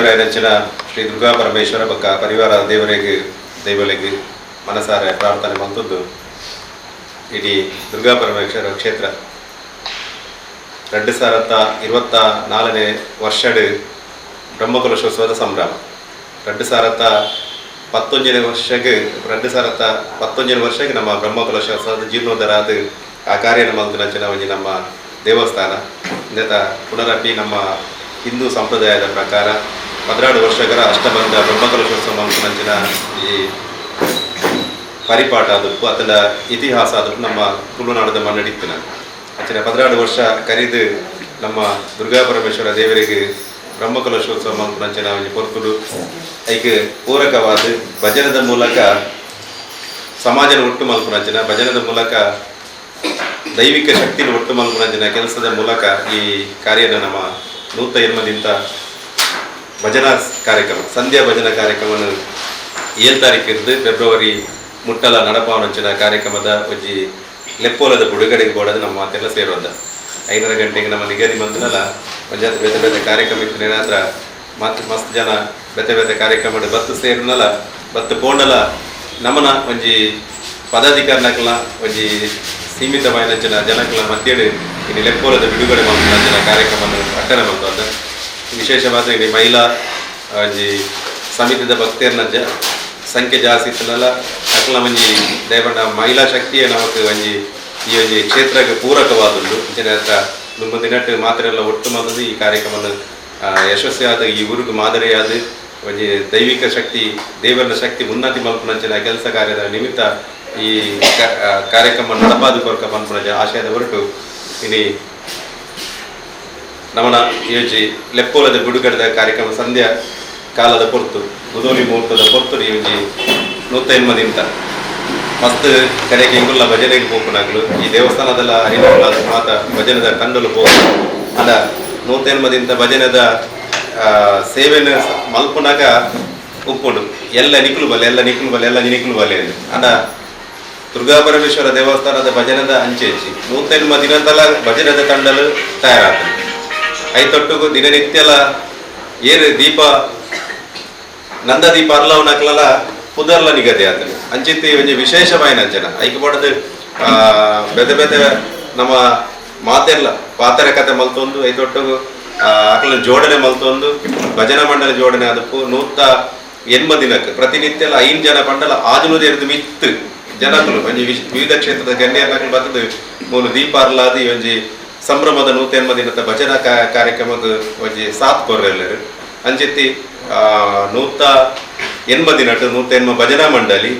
ದೇವರಾಯನಂಚಿನ ಶ್ರೀ ದುರ್ಗಾ ಪರಮೇಶ್ವರ ಬಕ್ಕ ಪರಿವಾರ ದೇವರಿಗೆ ಮನಸಾರೆ ಪ್ರಾರ್ಥನೆ ಮಂತದ್ದು ಇಡೀ ದುರ್ಗಾ ಪರಮೇಶ್ವರ ಕ್ಷೇತ್ರ 2024ನೇ ವರ್ಷದ ಬ್ರಹ್ಮಕಲಶೋತ್ಸವದ ಸಂಭ್ರಮ 2019ನೇ ವರ್ಷಕ್ಕೆ ನಮ್ಮ ಬ್ರಹ್ಮಕಲಶೋತ್ಸವದ ಜೀರ್ಣೋದ್ಧಾರ ಅದು ಆ ಕಾರ್ಯ ಮಲ್ತುನಂಚಿನ ಒಂಜಿ ನಮ್ಮ ದೇವಸ್ಥಾನ ಇಂದತ ಪುನರಪಿ ನಮ್ಮ ಹಿಂದೂ ಸಂಪ್ರದಾಯದ ಪ್ರಕಾರ 16 ವರ್ಷಗಳ ಅಷ್ಟಬಂಧ ಬ್ರಹ್ಮಕಲಶೋತ್ಸವ ಮಲ್ತುನಂಚಿನ ಈ ಪರಿಪಾಠ ಆದಪ್ಪು ಅದರ ಇತಿಹಾಸ ಆದಪ್ಪು ನಮ್ಮ ತುಳುನಾಡದ ಮನ್ನಡಿತ್ತಿನ ಅಂಚಿನ 16 ವರ್ಷ ಕರೆದು ನಮ್ಮ ದುರ್ಗಾ ಪರಮೇಶ್ವರ ದೇವರಿಗೆ ಬ್ರಹ್ಮಕಲಶೋತ್ಸವ ಮಲ್ಪುನಂಚಿನ ಒಂಜಿ ಪೊರ್ತುಡು ಐಕ್ ಪೂರಕವಾದ ಭಜನದ ಮೂಲಕ ಸಮಾಜನ ಒಟ್ಟು ಮಲ್ಪುನಂಚಿನ ಭಜನದ ಮೂಲಕ ದೈವಿಕ ಶಕ್ತಿನ ಒಟ್ಟು ಮಲ್ಪುನಂಚಿನ ಕೆಲಸದ ಮೂಲಕ ಈ ಕಾರ್ಯನ ನಮ್ಮ 108ದಿಂದ ಭಜನಾ ಕಾರ್ಯಕ್ರಮ ಸಂಧ್ಯಾ ಭಜನಾ ಕಾರ್ಯಕ್ರಮವನ್ನು 7 ತಾರೀಕಿದ್ದು ಫೆಬ್ರವರಿ ಮುಟ್ಟಲ ನಡಪಾವನಂಚಿನ ಕಾರ್ಯಕ್ರಮದ ಒಂಜಿ ಲೆಪ್ಪೋಲದ ಬಿಡುಗಡೆಗೆ ಬೋಡದು ನಮ್ಮ ಮಾತೆಲ್ಲ ಸೇರೋದ 5:30 ಗಂಟೆಗೆ ನಮ್ಮ ನಿಗದಿ ಬಂದನಲ್ಲ ಪಂಚಾಯತ್ ಬೇತೆ ಬೇತೆ ಕಾರ್ಯಕ್ರಮ ಇತ್ತು ಏನಾದ್ರ ಮಸ್ತ್ ಜನ ಬೇತೆ ಬೇತೆ ಕಾರ್ಯಕ್ರಮ ಬತ್ತು ಸೇರಿನಲ್ಲ ಬತ್ತು ಪೋಂಡಲ ನಮನ ಒಂಜಿ ಪದಾಧಿಕಾರಿನಕ್ಲ ಒಂಜಿ ಸೀಮಿತವಾಯಿನಂಚಿನ ಜನಕ್ಲ ಮಧ್ಯೆ ಇನ್ನು ಲೆಪ್ಪೋಲದ ಬಿಡುಗಡೆ ಮಾಡಿನ ಕಾರ್ಯಕ್ರಮವನ್ನು ಅಟ್ಟನೆ ಮಾಡ್ತದ ವಿಶೇಷವಾದ ಇಲ್ಲಿ ಮಹಿಳಾ ಒಂಜಿ ಸಮಿತಿದ ಭಕ್ತಿಯರ್ನ ಸಂಖ್ಯೆ ಜಾಸ್ತಿ ಇತ್ತನಲ್ಲ ಅಕ್ಲ ಒಂಜಿ ದಯಪಂಡ ಮಹಿಳಾ ಶಕ್ತಿಯೇ ನಮಗೆ ಒಂಜಿ ಈ ಒಂಜಿ ಕ್ಷೇತ್ರಕ್ಕೆ ಪೂರಕವಾದದ್ದು ಇಂಚಿನ ಹತ್ರ ಮುಂದಿನಟ್ಟು ಮಾತ್ರ ಎಲ್ಲ ಒಟ್ಟು ಮಂದಿ ಈ ಕಾರ್ಯಕ್ರಮವನ್ನು ಯಶಸ್ವಿಯಾದ ಈ ಊರಿಗೆ ಮಾದರಿಯಾದ ಒಂಜಿ ದೈವಿಕ ಶಕ್ತಿ ದೇವರ ಶಕ್ತಿ ಉನ್ನತಿ ಮಲ್ಪುನಂಚಿನ ಕೆಲಸ ಕಾರ್ಯದ ನಿಮಿತ್ತ ಈ ಕಾರ್ಯಕ್ರಮ ನಡಪಾದು ಕೊರಕ ಪನ್ಪುನಂಚ ಆಶಯದ ಹೊರಟು ಇನಿ ನಮನ ಯೋಜಿ ಲೆಪ್ಪೋಲದ ಬಿಡುಗಡೆದ ಕಾರ್ಯಕ್ರಮ ಸಂಧ್ಯಾ ಕಾಲದ ಪೊರ್ತು ಮುದೋಲಿ ಮುಹೂರ್ತದ ಪೊರ್ತು ಈ ಒಂಜಿ 108ದಿಂದ ಮಸ್ತ್ ಕಡೆಗೆ ಇಂಗುಲ್ಲ ಭಜನೆಗೆ ಹೋಗ್ನಾಗ್ಲು ಈ ದೇವಸ್ಥಾನದಲ್ಲ ಹರಿನಗಳ ಮಾತ ಭಜನದ ಕಂಡಲು ಹೋಗಿ ಅಲ್ಲ 108ದಿಂದ ಭಜನದ ಸೇವೆನ ಮಲ್ಪುನಾಗ ಉಪ್ಪುಂಡು ಎಲ್ಲ ನಿಕ್ಲು ಬಲೆ ಎಲ್ಲ ನಿಕ್ಲು ಬಲೆ ಅಂದ ದುರ್ಗಾ ಪರಮೇಶ್ವರ ದೇವಸ್ಥಾನದ ಭಜನದ ಅಂಚೆಚ್ಚಿ 108 ಭಜನದ ತಂಡಲು ತಯಾರಾಗ್ತದೆ ಐತೊಟ್ಟಿಗೂ ದಿನನಿತ್ಯಲ ಏರು ದೀಪ ನಂದ ದೀಪ ಅರ್ಲವನಕ್ಲಲ್ಲ ಪುದರ್ಲ ನಿಗದಿ ಆಗ್ತದೆ ಅಂಚಿತ್ತಿ ಒಂಜಿ ವಿಶೇಷವಾಯಿನ ಅಂಚನ ಐಕ್ ಪಡದು ಬೇತೆ ಬೇತೆ ನಮ್ಮ ಮಾತೆಲ್ಲ ಪಾತ್ರೆ ಕತೆ ಮಲ್ತೊಂದು ಐತೊಟ್ಟಿಗೂ ಅಕ್ಲ ಜೋಡಣೆ ಮಲ್ತೊಂದು ಭಜನಾ ಮಂಡಲ ಜೋಡಣೆ ಅದಕ್ಕೂ 108 ದಿನಕ್ಕೆ ಪ್ರತಿನಿತ್ಯ 5 ಜನ ಪಂಡಲ ಆಜುನೂರು ಎರ್ದು ಮಿತ್ತು ಜನಗಳು ಒಂಜಿ ವಿವಿಧ ಕ್ಷೇತ್ರದ ಗಣ್ಯರ್ನಕ್ಲು ಬರ್ತದೆ ಮೂಲು ದೀಪ ಅರ್ಲಾದಿ ಒಂಜಿ ಸಂಭ್ರಮದ 108 ದಿನದ ಭಜನಾ ಕಾರ್ಯಕ್ರಮದ ಒಂಜಿ ಸಾಥ್ ಕೊರ್ರೆಲ್ಲರು ಅಂಚಿತ್ತಿ 108 ದಿನಟ್ಟು 108 ಭಜನಾ ಮಂಡಳಿ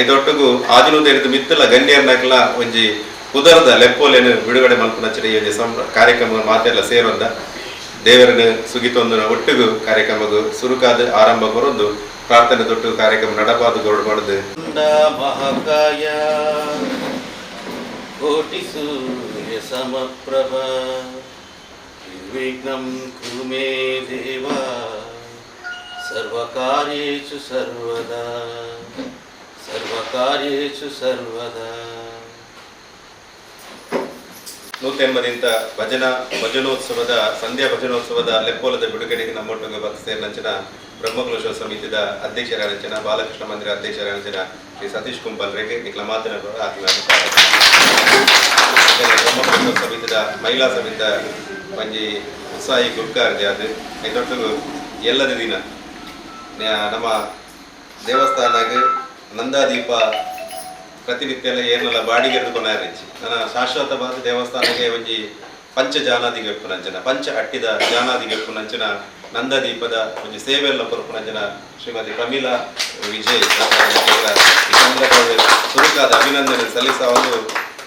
ಐದೊಟ್ಟಿಗೂ ಆಜುನೂರು ಎರ್ದು ಮಿತ್ತಲ ಗಣ್ಯರ್ನಕ್ಲ ಒಂಜಿ ಕುದರದ ಲೆಪ್ಪೋಲೆನು ಬಿಡುಗಡೆ ಮಲ್ಪುನಂಚಿನ ಈ ಒಂಜಿ ಕಾರ್ಯಕ್ರಮ ಮಾತೆಲ್ಲ ಸೇರೊಂದ ದೇವರನ್ನು ಸುಗಿತೊಂದು ಒಟ್ಟಿಗೂ ಕಾರ್ಯಕ್ರಮಗೂ ಸುರುಕಾದ ಆರಂಭ ಕೊರೊಂದು ಪ್ರಾರ್ಥನೆ ತೊಟ್ಟು ಕಾರ್ಯಕ್ರಮ ನಡಪಾದು ಗೊರಡು ಮಾಡುದು ಮಹಾಕಾಯ ಕೋಟಿ ಸೂರ್ಯ ಸಮಪ್ರಭ ನಿರ್ವಿಘ್ನಂ ಕುರು ಮೇ ದೇವ ಸರ್ವಕಾರ್ಯೇಷು ಸರ್ವದಾ 108ದಿಂದ ಭಜನೋತ್ಸವದ ಸಂಧ್ಯಾ ಭಜನೋತ್ಸವದ ಲೆಪ್ಪೋಲದ ಬಿಡುಗಡೆಗೆ ನಮ್ಮೊಟ್ಟಿಗೆ ಭಕ್ತ ಸೇರಿನಂಚಿನ ಬ್ರಹ್ಮಕಲಶೋತ್ಸವ ಸಮಿತಿದ ಅಧ್ಯಕ್ಷರಾದಂಚಿನ ಬಾಲಕೃಷ್ಣ ಮಂದಿರ ಅಧ್ಯಕ್ಷರಾದಂಚಿನ ಶ್ರೀ ಸತೀಶ್ ಕುಂಪಲ್ರೆಗೆ ನಿಕ್ಲ ಮಾತನಾಡುವ ಬ್ರಹ್ಮಕಲಶೋತ್ಸವ ಸಮಿತಿದ ಮಹಿಳಾ ಸಮಿತಿದ ಒಂಜಿ ಉತ್ಸಾಹಿ ಗುರುಕಾರ್ದೆ ಅದು ಇದೊಟ್ಟಿಗೂ ಎಲ್ಲದ ದಿನ ನಮ್ಮ ದೇವಸ್ಥಾನದಾಗ ನಂದಾದೀಪ ಪ್ರತಿನಿತ್ಯ ಏನೆಲ್ಲ ಬಾಡಿಗೆ ಕೊನಾರಿಚ್ಚಿ ನನ್ನ ಶಾಶ್ವತವಾದ ದೇವಸ್ಥಾನಕ್ಕೆ ಒಂಜಿ ಪಂಚ ಜಾನಾದಿಗೆ ಪುನಂಚನ ಪಂಚ ಅಟ್ಟಿದ ಜಾನಾದಿಗೆ ಪುನಂಚನ ನಂದದೀಪದ ಒಂಜಿ ಸೇವೆಲ್ಲ ಪುನಂಚನ ಶ್ರೀಮತಿ ಪ್ರಮೀಲಾ ವಿಜಯ್ ಸುರುಕಾದ ಅಭಿನಂದನೆ ಸಲ್ಲಿಸಲು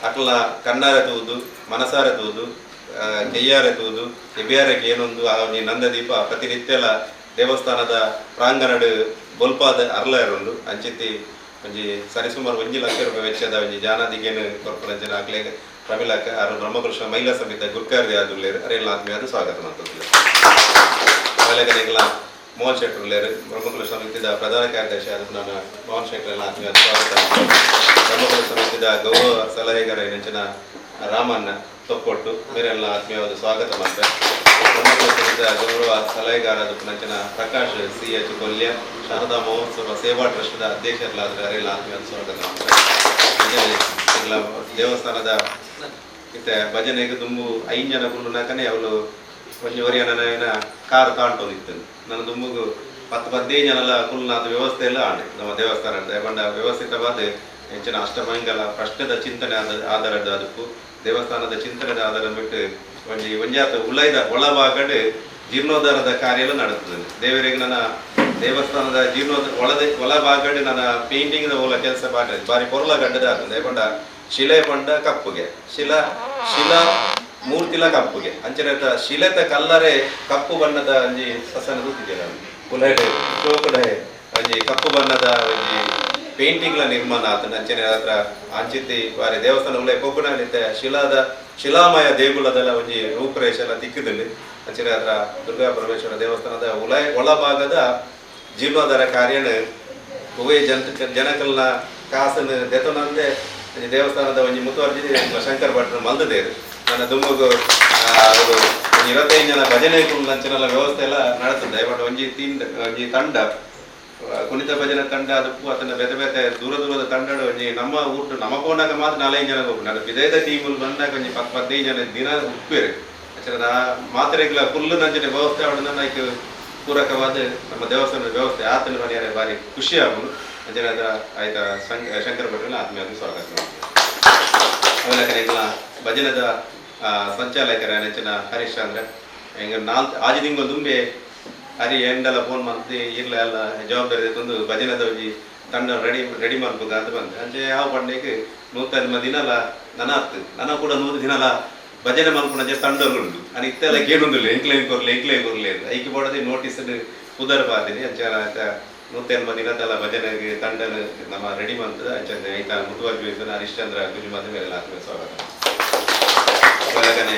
ಅಕ್ಲ ಕಣ್ಣಾರ ತೂದು ಮನಸಾರ ತೂದು ಕೆಯ್ಯಾರ ತೂದು ಎಬ್ಯಾರಕ್ಕೆ ಏನೊಂದು ಆ ನಂದದೀಪ ಪ್ರತಿನಿತ್ಯಲ ದೇವಸ್ಥಾನದ ಪ್ರಾಂಗಣಡು ಬೊಲ್ಪಾದ ಅರ್ಲಾಯರುಂಡು ಅಂಚಿತ್ತಿ ಒಂಜಿ ಸರಿಸುಮಾರು 1 ಲಕ್ಷ ರೂಪಾಯಿ ವೆಚ್ಚದ ಒಂಜಿ ಜಾನಾದಿಗೇನು ಕೊರ್ಪುನಂಚಿನ ಆಗ್ಲೇ ಪ್ರಮಿಲಾಕ ಅವರು ಬ್ರಹ್ಮಕಲಶ ಮಹಿಳಾ ಸಮಿತಿ ಗುರ್ಕಾರ್ದೆ ಆದುಲ್ಲೇರು ಅರೆಲ್ಲ ಆತ್ಮೀಯದು ಸ್ವಾಗತ ಮಾಡ್ತಿದ್ರು ಆಮೇಲೆ ಮೋಹನ್ ಶೆಟ್ಟರ್ಲೇರು ಬ್ರಹ್ಮಕಲಶ ಸಮಿತಿದ ಪ್ರಧಾನ ಕಾರ್ಯದರ್ಶಿ ಆದ ನಾನು ಮೋಹನ್ ಶೆಟ್ಟರ್ ಎಲ್ಲ ಆತ್ಮೀಯದ ಸ್ವಾಗತ ಬ್ರಹ್ಮಕಲಶ ಸಮಿತಿದ ಗೌರವ ಸಲಹೆಗಾರ ನೆಂಚಿನ ರಾಮಣ್ಣ ತೊಕ್ಕೊಟ್ಟು ಬೇರೆಲ್ಲ ಆತ್ಮೀಯವಾದ ಸ್ವಾಗತ ಮಾಡ್ತಾರೆ. ಬ್ರಹ್ಮಕಲಶದ ಗೌರವ ಸಲಹೆಗಾರರ ಪುನಂಚನ ಪ್ರಕಾಶ್ CH ಕೊಲ್ಯ ಶಾರದಾ ಮಹೋತ್ಸವ ಸೇವಾ ಟ್ರಸ್ಟ್ದ ಅಧ್ಯಕ್ಷರಲ್ಲಾದರೆ ಅವರೆಲ್ಲ ಆತ್ಮೀಯವಾದ ಸ್ವಾಗತ ಮಾಡ್ತಾರೆ. ದೇವಸ್ಥಾನದ ಇತ್ತೆ ಭಜನೆಗೆ ತುಂಬು 5 ಜನ ಕುಂಡುನಾಕನೇ ಅವಳು ಒಂಜುವರಿಯ ನನ್ನ ಕಾರ್ ತಾಂಟೋದಿತ್ತು ನನ್ನ ದುಂಬುಗು 10-15 ಜನಲ ಕುಲ್ನಾದ ವ್ಯವಸ್ಥೆ ಎಲ್ಲ ಆಂಡೆ ನಮ್ಮ ದೇವಸ್ಥಾನದ ಬಂಡ ವ್ಯವಸ್ಥಿತವಾದ ಹೆಚ್ಚಿನ ಅಷ್ಟಮಂಗಲ ಪ್ರಶ್ನದ ಚಿಂತನೆ ಆಧಾರದ ಅದಕ್ಕೂ ದೇವಸ್ಥಾನದ ಚಿಂತನೆದ ಆಧಾರ ಬಿಟ್ಟು ಒಂಜಾತ ಉಲೈದ ಒಳಭಾಗಡೆ ಜೀರ್ಣೋದ್ಧಾರದ ಕಾರ್ಯ ಎಲ್ಲ ನಡೆಸ್ತದೆ. ದೇವರಿಗೆ ನನ್ನ ದೇವಸ್ಥಾನದ ಒಳಭಾಗಡೆ ನನ್ನ ಪೇಂಟಿಂಗ್ ಓಲ ಕೆಲಸ ಬಾರಿ ಪೊರ್ಲ ಗಡ್ಡದ ಆಗ್ತದೆ ಬಂಡ ಶಿಲೆ ಬಂಡ ಕಪ್ಪುಗೆ ಶಿಲಾ ಮೂರ್ತಿಲ ಕಪ್ಪುಗೆ ಅಂಚನೆ ಶಿಲೆತ ಕಲ್ಲರೆ ಕಪ್ಪು ಬಣ್ಣದ ಒಂಜಿ ಸಸನ ಗೊತ್ತಿದೆ ಕುಲಡೆ ಚೋಕಡೆ ಒಂಜಿ ಕಪ್ಪು ಬಣ್ಣದ ಒಂಜಿ ಪೇಂಟಿಂಗ್ಲ ನಿರ್ಮಾಣ ಆತನ ಅಂಚನೆ ಹತ್ರ ಅಂಚಿತಿ ಬಾರಿ ದೇವಸ್ಥಾನ ಉಳೆ ಕೊಕ್ಕುನಲ್ಲಿತ್ತೆ ಶಿಲಾಮಯ ದೇಗುಲದಲ್ಲ ಒಂಜಿ ರೂಪರೇಷ ಎಲ್ಲ ತಿಕ್ಕಿದಲ್ಲಿ ಅಂಚನೆ ಹತ್ರ ದುರ್ಗಾ ಪರಮೇಶ್ವರ ದೇವಸ್ಥಾನದ ಒಳಭಾಗದ ಜೀರ್ಣೋದ್ಧಾರ ಕಾರ್ಯನ ಉವೆ ಜನಕಲ್ನ ಕಾಸನ ದೆತನಂದೆ ದೇವಸ್ಥಾನದ ಒಂಜಿ ಮುತುವರ್ಜಿ ಶಂಕರ ಭಟ್ರು ಮಲ್ದದೇರು ನನ್ನ ದುಮ್ಮಗು ಅವರು 25 ಜನ ಭಜನೆ ಲಂಚನೆಲ್ಲ ವ್ಯವಸ್ಥೆ ಎಲ್ಲ ನಡೆಸ್ತದೆ ಬಟ್ ಒಂಜಿ ತಂಡ ಕುಣಿತ ಭಜನೆ ತಂಡ ಅದಕ್ಕೂ ಅದನ್ನ ಬೇತೆ ದೂರದ ತಂಡ ಒಂಜಿ ನಮ್ಮ ಊಟ ನಮ್ಮ ಕೋಣಾಗ ಮಾತ್ರ 4-5 ಜನ ಹೋಗ್ಬೇಕು ನಾನು ವಿದೇದ ಟೀಮಲ್ಲಿ ಬಂದಾಗ ಒಂಜಿ 10-15 ಜನ ದಿನ ಉಪ್ಪೇರು ಆಚರಣೆ ಮಾತ್ರೆಗಳ ಫುಲ್ ನಂಜನೆ ವ್ಯವಸ್ಥೆ ಅವಳನ್ನ ಈಗ ಪೂರಕವಾದ ನಮ್ಮ ದೇವಸ್ಥಾನದ ವ್ಯವಸ್ಥೆ ಆತನ ಮನೆಯಾರೆ ಭಾರಿ ಖುಷಿ ಆಗುದು ಅಂಜನೆ ಅದರ ಆಯ್ತಾ ಶಂಕರ ಭಟ್ರನ್ನ ಆತ್ಮೀಯ ಸ್ವಾಗತ ಅವಲ ಭಜನದ ಸಂಚಾಲಕರ ನೆಚ್ಚಿನ ಹರೀಶ್ಚಂದ್ರ ಹಿಂಗೆ 4 ತಿಂಗಳು ತುಂಬಿ ಹರಿ ಎಂಡೆಲ್ಲ ಫೋನ್ ಮಾಡ್ತಿ ಇರ್ಲ ಎಲ್ಲ ಜವಾಬ್ದಾರಿ ತಂದು ಭಜನದ ಒಂಜಿ ತಂಡ ರೆಡಿ ಮಾಡ್ಬೇಕು ಅಂತ ಬಂದೆ ಅಂಚೆ ಯಾವ ಪಂಡೆಗೆ 150 ದಿನಲ ನನ್ನ ಕೂಡ 100 ದಿನಲ ಭಜನೆ ಮಾಡ್ಕೊಂಡ ತಂಡಗಳುಂಡು అని ಇತ್ತೆಲ್ಲ ಕೇಳುದಿಲ್ಲ ಎಂಕ್ಲೇ ಕೊರ್ಲೆ ಐಕಿ ಪಡದೆ ನೋಟಿಸ್ ಕುದರ ಬಾದಿನಿ ಅಂಚೆ 150 ದಿನದಲ್ಲ ಭಜನೆಗೆ ತಂಡ ನಮ್ಮ ರೆಡಿ ಮಾಡ್ತದೆ ಅಂಚೆ ಐತ ಮುತುವರ್ಜಿ ಹರಿಶ್ಚಂದ್ರ ಗುಜುಮಾದ ಮೇಲೆ ಆತ್ಮೀಯ ಸ್ವಾಗತ. ಒಳಗನೆ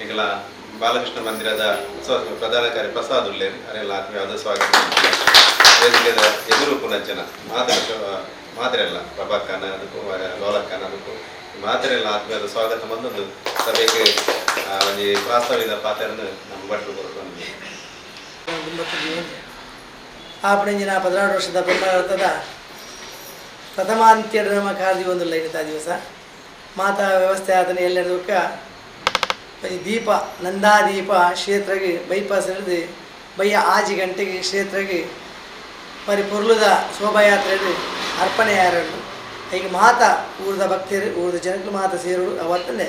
ಈಗಲ ಬಾಲಕೃಷ್ಣ ಮಂದಿರದ ಪ್ರಧಾನ ಕಾರ್ಯ ಪ್ರಸಾದ್ ಉಲ್ಲೇರ್ ಅವರೆಲ್ಲ ಆತ್ಮೀಯವಾದ ಸ್ವಾಗತ. ವೇದಿಕೆದ ಎದುರು ಪುನಂಚನ ಮಾತ್ರೆಲ್ಲ ಪ್ರಭಾಕನ ಅದಕ್ಕೂ ಲೋಲಕ್ಕನ ಅದಕ್ಕೂ ಮಾತ್ರೆಲ್ಲ ಆತ್ಮೀಯವಾದ ಸ್ವಾಗತ ಬಂದದ್ದು ಸಭೆಗೆ ಒಂದು ಪ್ರಾಸ್ತಾವಿಕ ಪಾತ್ರನ ನಮ್ಮ ಭಟ್ರು ಕೊರಕೊಂಡು ಆಪಣಂಜಿನ 16 ವರ್ಷದ ಬ್ರಹ್ಮರಥದ ಪ್ರಥಮಾಂತ್ಯದ ನಮ್ಮ ಕಾರ್ಯವೊಂದಿಲ್ಲ ಇರುತ್ತಾ ದಿವಸ ಮಾತಾ ವ್ಯವಸ್ಥೆ ಆತನ ಎಲ್ಲದಕ್ಕ ದೀಪ ನಂದಾದೀಪ ಕ್ಷೇತ್ರಗೆ ಬೈಪಾಸ್ ಹಿಡಿದು ಬಯ್ಯ 6 ಗಂಟೆಗೆ ಕ್ಷೇತ್ರಗೆ మరి పొర్లుద శోభాయాత్రలు అర్పణయారడు ಈಗ ಮಾತಾ ಊರದ ಭಕ್ತರು ಊರದ ಜನಗಳು ಮಾತಾ ಸೇರುಡು ಅವತ್ತನ್ನೇ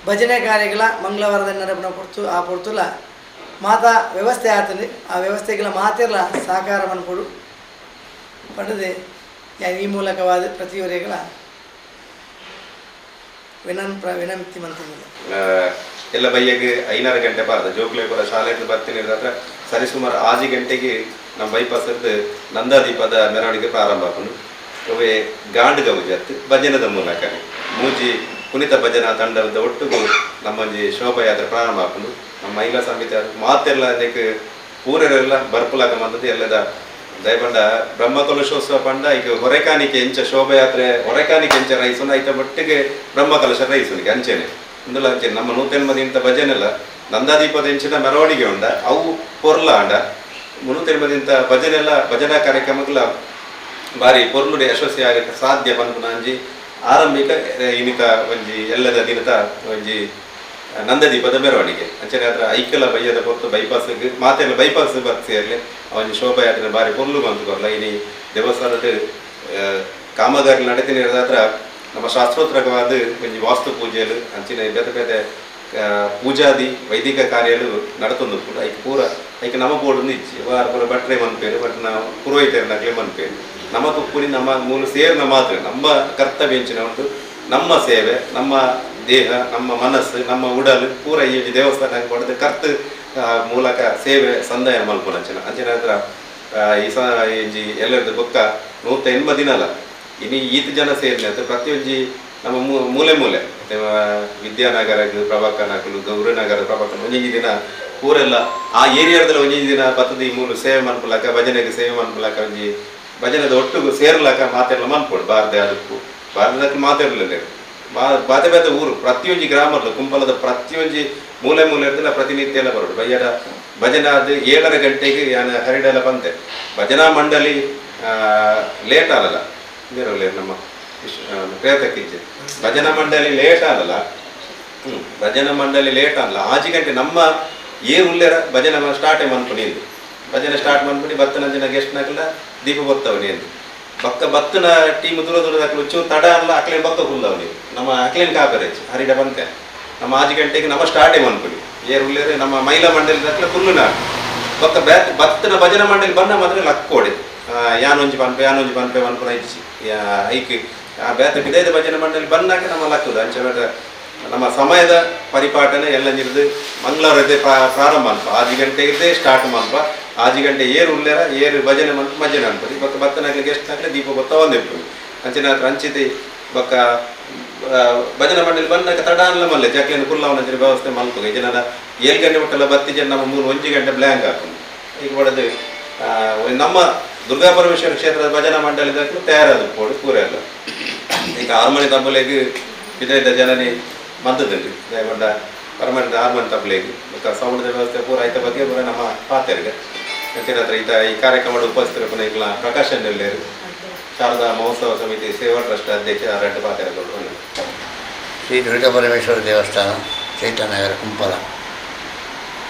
ಭಜನೆ ಕಾರ್ಯಗಳ ಮಂಗಳವಾರದ ನರಪನ ಕೊಡ್ತು ಆ ಪೊರ್ತುಲ ಮಾತಾ ವ್ಯವಸ್ಥೆ ಆತಂದ್ರೆ ಆ ವ್ಯವಸ್ಥೆಗಳ ಮಾತಿರಲ ಸಹಕಾರವನ್ನು ಕೊಡು ಪಡೆದು ಈ ಮೂಲಕವಾದ ಪ್ರತಿಯೊರೆಗಳ ವಿನಂತಿ ಮಂತ್ರಿಗಳು ಎಲ್ಲ ಬೈಯಗೆ 5-6 ಗಂಟೆ ಬಾರ್ದ ಜೋಕ್ಲೇಪುರ ಶಾಲೆಗೆ ಬರ್ತೀನಿ ಹತ್ರ ಸರಿಸುಮಾರು 6 ಗಂಟೆಗೆ ನಮ್ಮ ಬೈಪಾಸ್ ನಂದಾದೀಪದ ಮೆರವಣಿಗೆ ಪ್ರಾರಂಭ ಆಕೊಂಡು ಅವೇ ಗಾಂಡ್ ಗೌಜತ್ ಭಜನದ ಮೂಲಕ ಮೂಜಿ ಕುಣಿತ ಭಜನಾ ತಂಡದ ಒಟ್ಟಿಗೂ ನಮ್ಮಂಜಿ ಶೋಭಾಯಾತ್ರೆ ಪ್ರಾರಂಭ ಆಕೊಂಡು ನಮ್ಮ ಮಹಿಳಾ ಸಮಿತಿ ಮಾತೆಲ್ಲ ಅದಕ್ಕೆ ಪೂರೆಲ್ಲ ಬರ್ಪುಲಾಗ ಬಂದದ್ದು ಎಲ್ಲದ ದಯಪಂಡ ಬ್ರಹ್ಮಕಲಶೋತ್ಸವ ಪಂಡ ಈಗ ಹೊರೆಕಾನಿಕೆ ಎಂಚ ಶೋಭಾಯಾತ್ರೆ ಹೊರೆಕಾನಿಕೆ ಎಂಚ ರೈಸು ಐತ ಮಟ್ಟಿಗೆ ಬ್ರಹ್ಮಕಲಶ ರೈಸುನಿಗೆ ಅಂಚೆನೆ ಇಂದುಲ ಅಂಚೆ ನಮ್ಮ 180 ಭಜನೆಲ್ಲ ನಂದಾದೀಪದ ಎಂಚಿನ ಮೆರವಣಿಗೆ ಉಂಡ ಅವು ಪೊರ್ಲ ಆಂಡ 180 ಭಜನೆಲ್ಲ ಭಜನಾ ಕಾರ್ಯಕ್ರಮಗಳ ಬಾರಿ ಪೊರ್ಲುಡೆ ಯಶಸ್ವಿ ಆಗಕ್ಕೆ ಸಾಧ್ಯ ಬಂದು ಅಂಜಿ ಆರಂಭಿಕ ಇನಿಕ ಒಂಜಿ ಎಲ್ಲದ ದಿನದ ಒಂಜಿ ನಂದದೀಪದ ಮೆರವಣಿಗೆ ಅಂಚನೆ ಹತ್ರ ಐಕ್ಯಲ ಬಯ್ಯದ ಹೊತ್ತು ಬೈಪಾಸ್ಗೆ ಮಾತೆಲ್ಲ ಬೈಪಾಸ್ ಬರ್ತಿರ್ಲಿ ಒಂಜಿ ಶೋಭಾಯಾತ್ರೆ ಬಾರಿ ಪೊರ್ಲು ಬಂತು ಕೊರ್ಲ ಇನಿ ದೇವಸ್ಥಾನದ ಕಾಮಗಾರಿ ನಡೆತೀನಿ ಹತ್ರ ನಮ್ಮ ಶಾಸ್ತ್ರೋತ್ತರವಾದ ಒಂಜಿ ವಾಸ್ತು ಪೂಜೆಲು ಅಂಚಿನ ಬೇತೆ ಪೂಜಾದಿ ವೈದಿಕ ಕಾರ್ಯಲು ನಡತೊಂದು ಕೂಡ ಐಕ್ ಪೂರ ಐಕ್ ನಮ್ಮ ಬೋರ್ಡ್ ಇಚ್ಚಿ ವಾರ ಪೂರ ಭಟ್ರೆ ಮನ್ಪೇರು ಬಟ್ ನಾವು ಪುರೋಹಿತರನ್ನಾಗಲೇ ಮನ್ಪೇರು ನಮ್ಮ ತುಪ್ಪುರಿ ನಮ್ಮ ಮೂಲ ಸೇರಿನ ಮಾತ್ರ ನಮ್ಮ ಕರ್ತವ್ಯ ಹೆಂಚಿನ ಉಂಟು ನಮ್ಮ ಸೇವೆ ನಮ್ಮ ದೇಹ ನಮ್ಮ ಮನಸ್ಸು ನಮ್ಮ ಉಡಲು ಪೂರ ಈ ದೇವಸ್ಥಾನ ಕೊಡದೆ ಕರ್ತ ಮೂಲಕ ಸೇವೆ ಸಂದಾಯ ಮಲ್ಪನ ಅಂಚಿನ ಹತ್ರ ಈ ಎಲ್ಲರದ್ದು ಬೊಕ್ಕ 180 ದಿನ ಅಲ್ಲ ಇನ್ನು ಈತ ಜನ ಸೇರಿನ ಅಂತ ಪ್ರತಿಯೊಂದು ನಮ್ಮ ಮೂಲೆ ವಿದ್ಯಾನಗರಗಳು ಪ್ರಭಾಕನಗಳು ಗೌರನಗರ ಪ್ರಭಾಕನ ಒಂಜಿ ದಿನ ಊರೆಲ್ಲ ಆ ಏರಿಯಾದಲ್ಲಿ ಒಂಜಿ ದಿನ ಬತ್ತದ ಈ ಮೂಲ ಸೇವೆ ಮನ್ಪುಲಕ ಭಜನೆಗೆ ಸೇವೆ ಮನ್ಪುಲಕ ಒಂಜಿ ಭಜನೆದ ಒಟ್ಟಿಗೂ ಸೇರ್ಲಕ ಮಾತೆಲ್ಲ ಮನ್ಪೋಡು ಬಾರದೆ ಅದಕ್ಕೂ ಮಾತಾಡಲಿಲ್ಲ ಬೇತೆ ಬೇತೆ ಊರು ಪ್ರತಿಯೊಂದು ಗ್ರಾಮರ್ಲು ಕುಂಪಲದ ಪ್ರತಿಯೊಂದು ಮೂಲೆ ಮೂಲೆ ಇರ್ತಲ್ಲ ಪ್ರತಿನಿತ್ಯ ಎಲ್ಲ ಬರೋದು ಬಯ್ಯರ ಭಜನೆ ಅದು 7 ಗಂಟೆಗೆ ನಾನು ಹರಿಡೆಲ್ಲ ಬಂತೆ ಭಜನಾ ಮಂಡಳಿ ಲೇಟ್ ಆಗಲ್ಲ ಇದಿರಲ್ಲ ನಮ್ಮ ಪ್ರೇತಕ್ಕಿಂಚೆ ಭಜನಾ ಮಂಡಳಿ ಲೇಟ್ ಆಗಲ್ಲ ಭಜನಾ ಮಂಡಳಿ ಲೇಟ್ ಆಗಲ್ಲ 6 ಗಂಟೆ ನಮ್ಮ ಉಳ್ಳೇರ ಭಜನೆ ಸ್ಟಾರ್ಟೇ ಮನ್ಪುಣಿಂದು ಭಜನೆ ಸ್ಟಾರ್ಟ್ ಮಾಡ್ಬಿಟ್ಟು ಬತ್ತನ ಜನ ಗೆಸ್ಟ್ನಾಗಲ್ಲ ದೀಪ ಬರ್ತವನಿ ಎಂದು ಬಕ್ಕ ಬತ್ತನ ಟೀಮ್ ದೂರ ದೂರದಾಗಲು ಚೂರು ತಡ ಅಲ್ಲ ಅಕ್ಲೇನ್ ಬಕ್ಕ ಹುಲ್ಲವನಿ ನಮ್ಮ ಅಕ್ಲೇನ್ ಕಾಪರೇಜ್ ಹರಿಡ ಬಂತೆ ನಮ್ಮ 6 ಗಂಟೆಗೆ ನಮ್ಮ ಸ್ಟಾರ್ಟೇ ಮನ್ಪುಣಿ ಉಳ್ಳೇರೆ ನಮ್ಮ ಮಹಿಳಾ ಮಂಡಳಿ ದಾಖಲೆ ಫುಲ್ಲು ನಾಡು ಬಕ್ಕ ಬತ್ತನ ಭಜನಾ ಮಂಡಳಿ ಬಂದ ಮಾತ್ರ ಲಕ್ಕೋಡಿ ಯಾನೊಂಜಿ ಪನ್ಪೆ ಮನ್ಪುನ ಇಚ್ಚಿ ಐಕ್ ಬೇತ ಬಿದೈದ ಭಜನಾ ಮಂಡಳಿ ಬಂದಾಗ ನಮ್ಮ ಲಕ್ಕದು ಅಂಚೆ ನಮ್ಮ ಸಮಯದ ಪರಿಪಾಠನೆ ಎಲ್ಲ ನಿರ್ದು ಮಂಗಳವಾರದೇ ಪ್ರಾರಂಭ ಅನ್ಪ 6 ಗಂಟೆಗೆ ಸ್ಟಾರ್ಟ್ ಮಾಡ್ಪ 6 ಗಂಟೆ ಉಳ್ಳೇರ ಭಜನೆ ಮನ್ಪು ಮಜನೆ ಅನ್ಪದಿ ಬಕ್ಕ ಬತ್ತನಾಗ್ಲಿ ಗೆಸ್ಟ್ನಾಗ್ಲಿ ದೀಪ ಬತ್ತ ಒಂದಿರ್ಬೋದು ಅಂಚಿನ ಅಂಚಿತಿ ಬಕ್ಕ ಭಜನಾ ಮಂಡಳಿ ಬಂದಾಗ ತಡ ಅಲ್ಲ ಮಲ್ಲೆ ಜಾಕ್ಲೇನು ಕುಲ್ಲವನ ವ್ಯವಸ್ಥೆ ಮಲ್ಪಗ ಜನ 7 ಗಂಟೆ ಬಿಟ್ಟಲ್ಲ ಬತ್ತಿ ಜನ ನಮ್ಮ 1 ಗಂಟೆ ಬ್ಲ್ಯಾಂಕ್ ಹಾಕೊಂಡು ಈಗ ಹೊಡೆದು ನಮ್ಮ ದುರ್ಗಾ ಪರಮೇಶ್ವರ ಕ್ಷೇತ್ರದ ಭಜನಾ ಮಂಡಳಿದಾಗಲೂ ತಯಾರಾದ ಕೊಡು ಪೂರ ಎಲ್ಲ ಈಗ ಹಾರ್ಮೋನಿ ತಬಲೆಗೆ ಇದೈದ ಜನನಿ ಮದ್ದದಲ್ಲಿ ದಯಗೊಂಡ ಪರ್ಮನೆಂಟ್ ಹಾರ್ಮೋನಿ ತಬಲೆಗೆ ಸೌಂಡ್ ವ್ಯವಸ್ಥೆ ಪೂರ ಆಯ್ತ ಬಗ್ಗೆ ಪೂರ ನಮ್ಮ ಪಾತೆರಿಗೆ ಹೆಚ್ಚಿನ ಹತ್ರ ಈ ಕಾರ್ಯಕ್ರಮದ ಉಪಸ್ಥಿತರು ಇಲ್ಲ ಪ್ರಕಾಶ್ ನೆಲ್ಲೇರು ಶಾರದಾ ಮಹೋತ್ಸವ ಸಮಿತಿ ಸೇವಾ ಟ್ರಸ್ಟ್ ಅಧ್ಯಕ್ಷ ರೆಡ್ಡ ಪಾತೆರಗಳು ಶ್ರೀ ದುರ್ಗಾ ಪರಮೇಶ್ವರ ದೇವಸ್ಥಾನ ಚೈತನ್ಯನಗರ ಕುಂಪಲ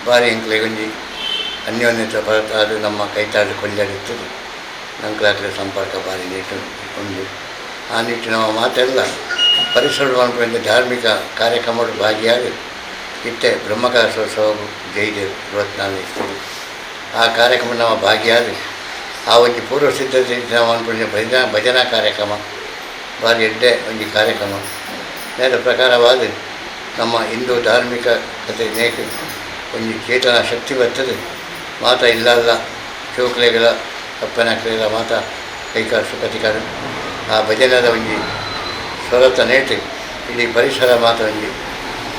ಭಾರಿ ಎಂಕ್ಲೆಗೊಂಜಿ ಅನ್ಯೋನ್ಯತೆ ಅದು ನಮ್ಮ ಕೈತಾಡು ಕೊಂಡರಿರ್ತದೆ ನಂಕಲಾತ್ರೆ ಸಂಪರ್ಕ ಭಾರಿ ನೀಟು ಒಂದು ಆ ನಿಟ್ಟಿನ ಮಾತೆಲ್ಲ ಪರಿಸರ ಮನ್ಪುವಿಂದ ಧಾರ್ಮಿಕ ಕಾರ್ಯಕ್ರಮಗಳು ಭಾಗಿಯಾಗಿ ಇತ್ತೆ ಬ್ರಹ್ಮಕಲಶೋತ್ಸವ ಜೈದೇವ್ 24 ಇರ್ತದೆ ಆ ಕಾರ್ಯಕ್ರಮ ನಾವು ಭಾಗಿಯಾಗಿ ಆ ಒಂದು ಪೂರ್ವ ಸಿದ್ಧತೆ ನಾವು ಅನ್ಕೊಂಡ ಭಜನಾ ಕಾರ್ಯಕ್ರಮ ಭಾರಿ ಎಡ್ಡೆ ಒಂದು ಕಾರ್ಯಕ್ರಮ ನೇರ ಪ್ರಕಾರವಾದ ನಮ್ಮ ಹಿಂದೂ ಧಾರ್ಮಿಕ ಕತೆ ನೇಕ ಒಂದು ಚೇತನ ಶಕ್ತಿ ಬರ್ತದೆ ಮಾತಾ ಇಲ್ಲಲ್ಲ ಚೌಕಲೆಗಳ ಕಪ್ಪನಕಲೆಗಳ ಮಾತಾ ಕೈಕಾಲು ಸುಖತಿಕಾರು ಆ ಭಜನದ ಒಂದು ಸ್ವರತ ನೇಟು ಇಡೀ ಪರಿಸರ ಮಾತ ಒಂದು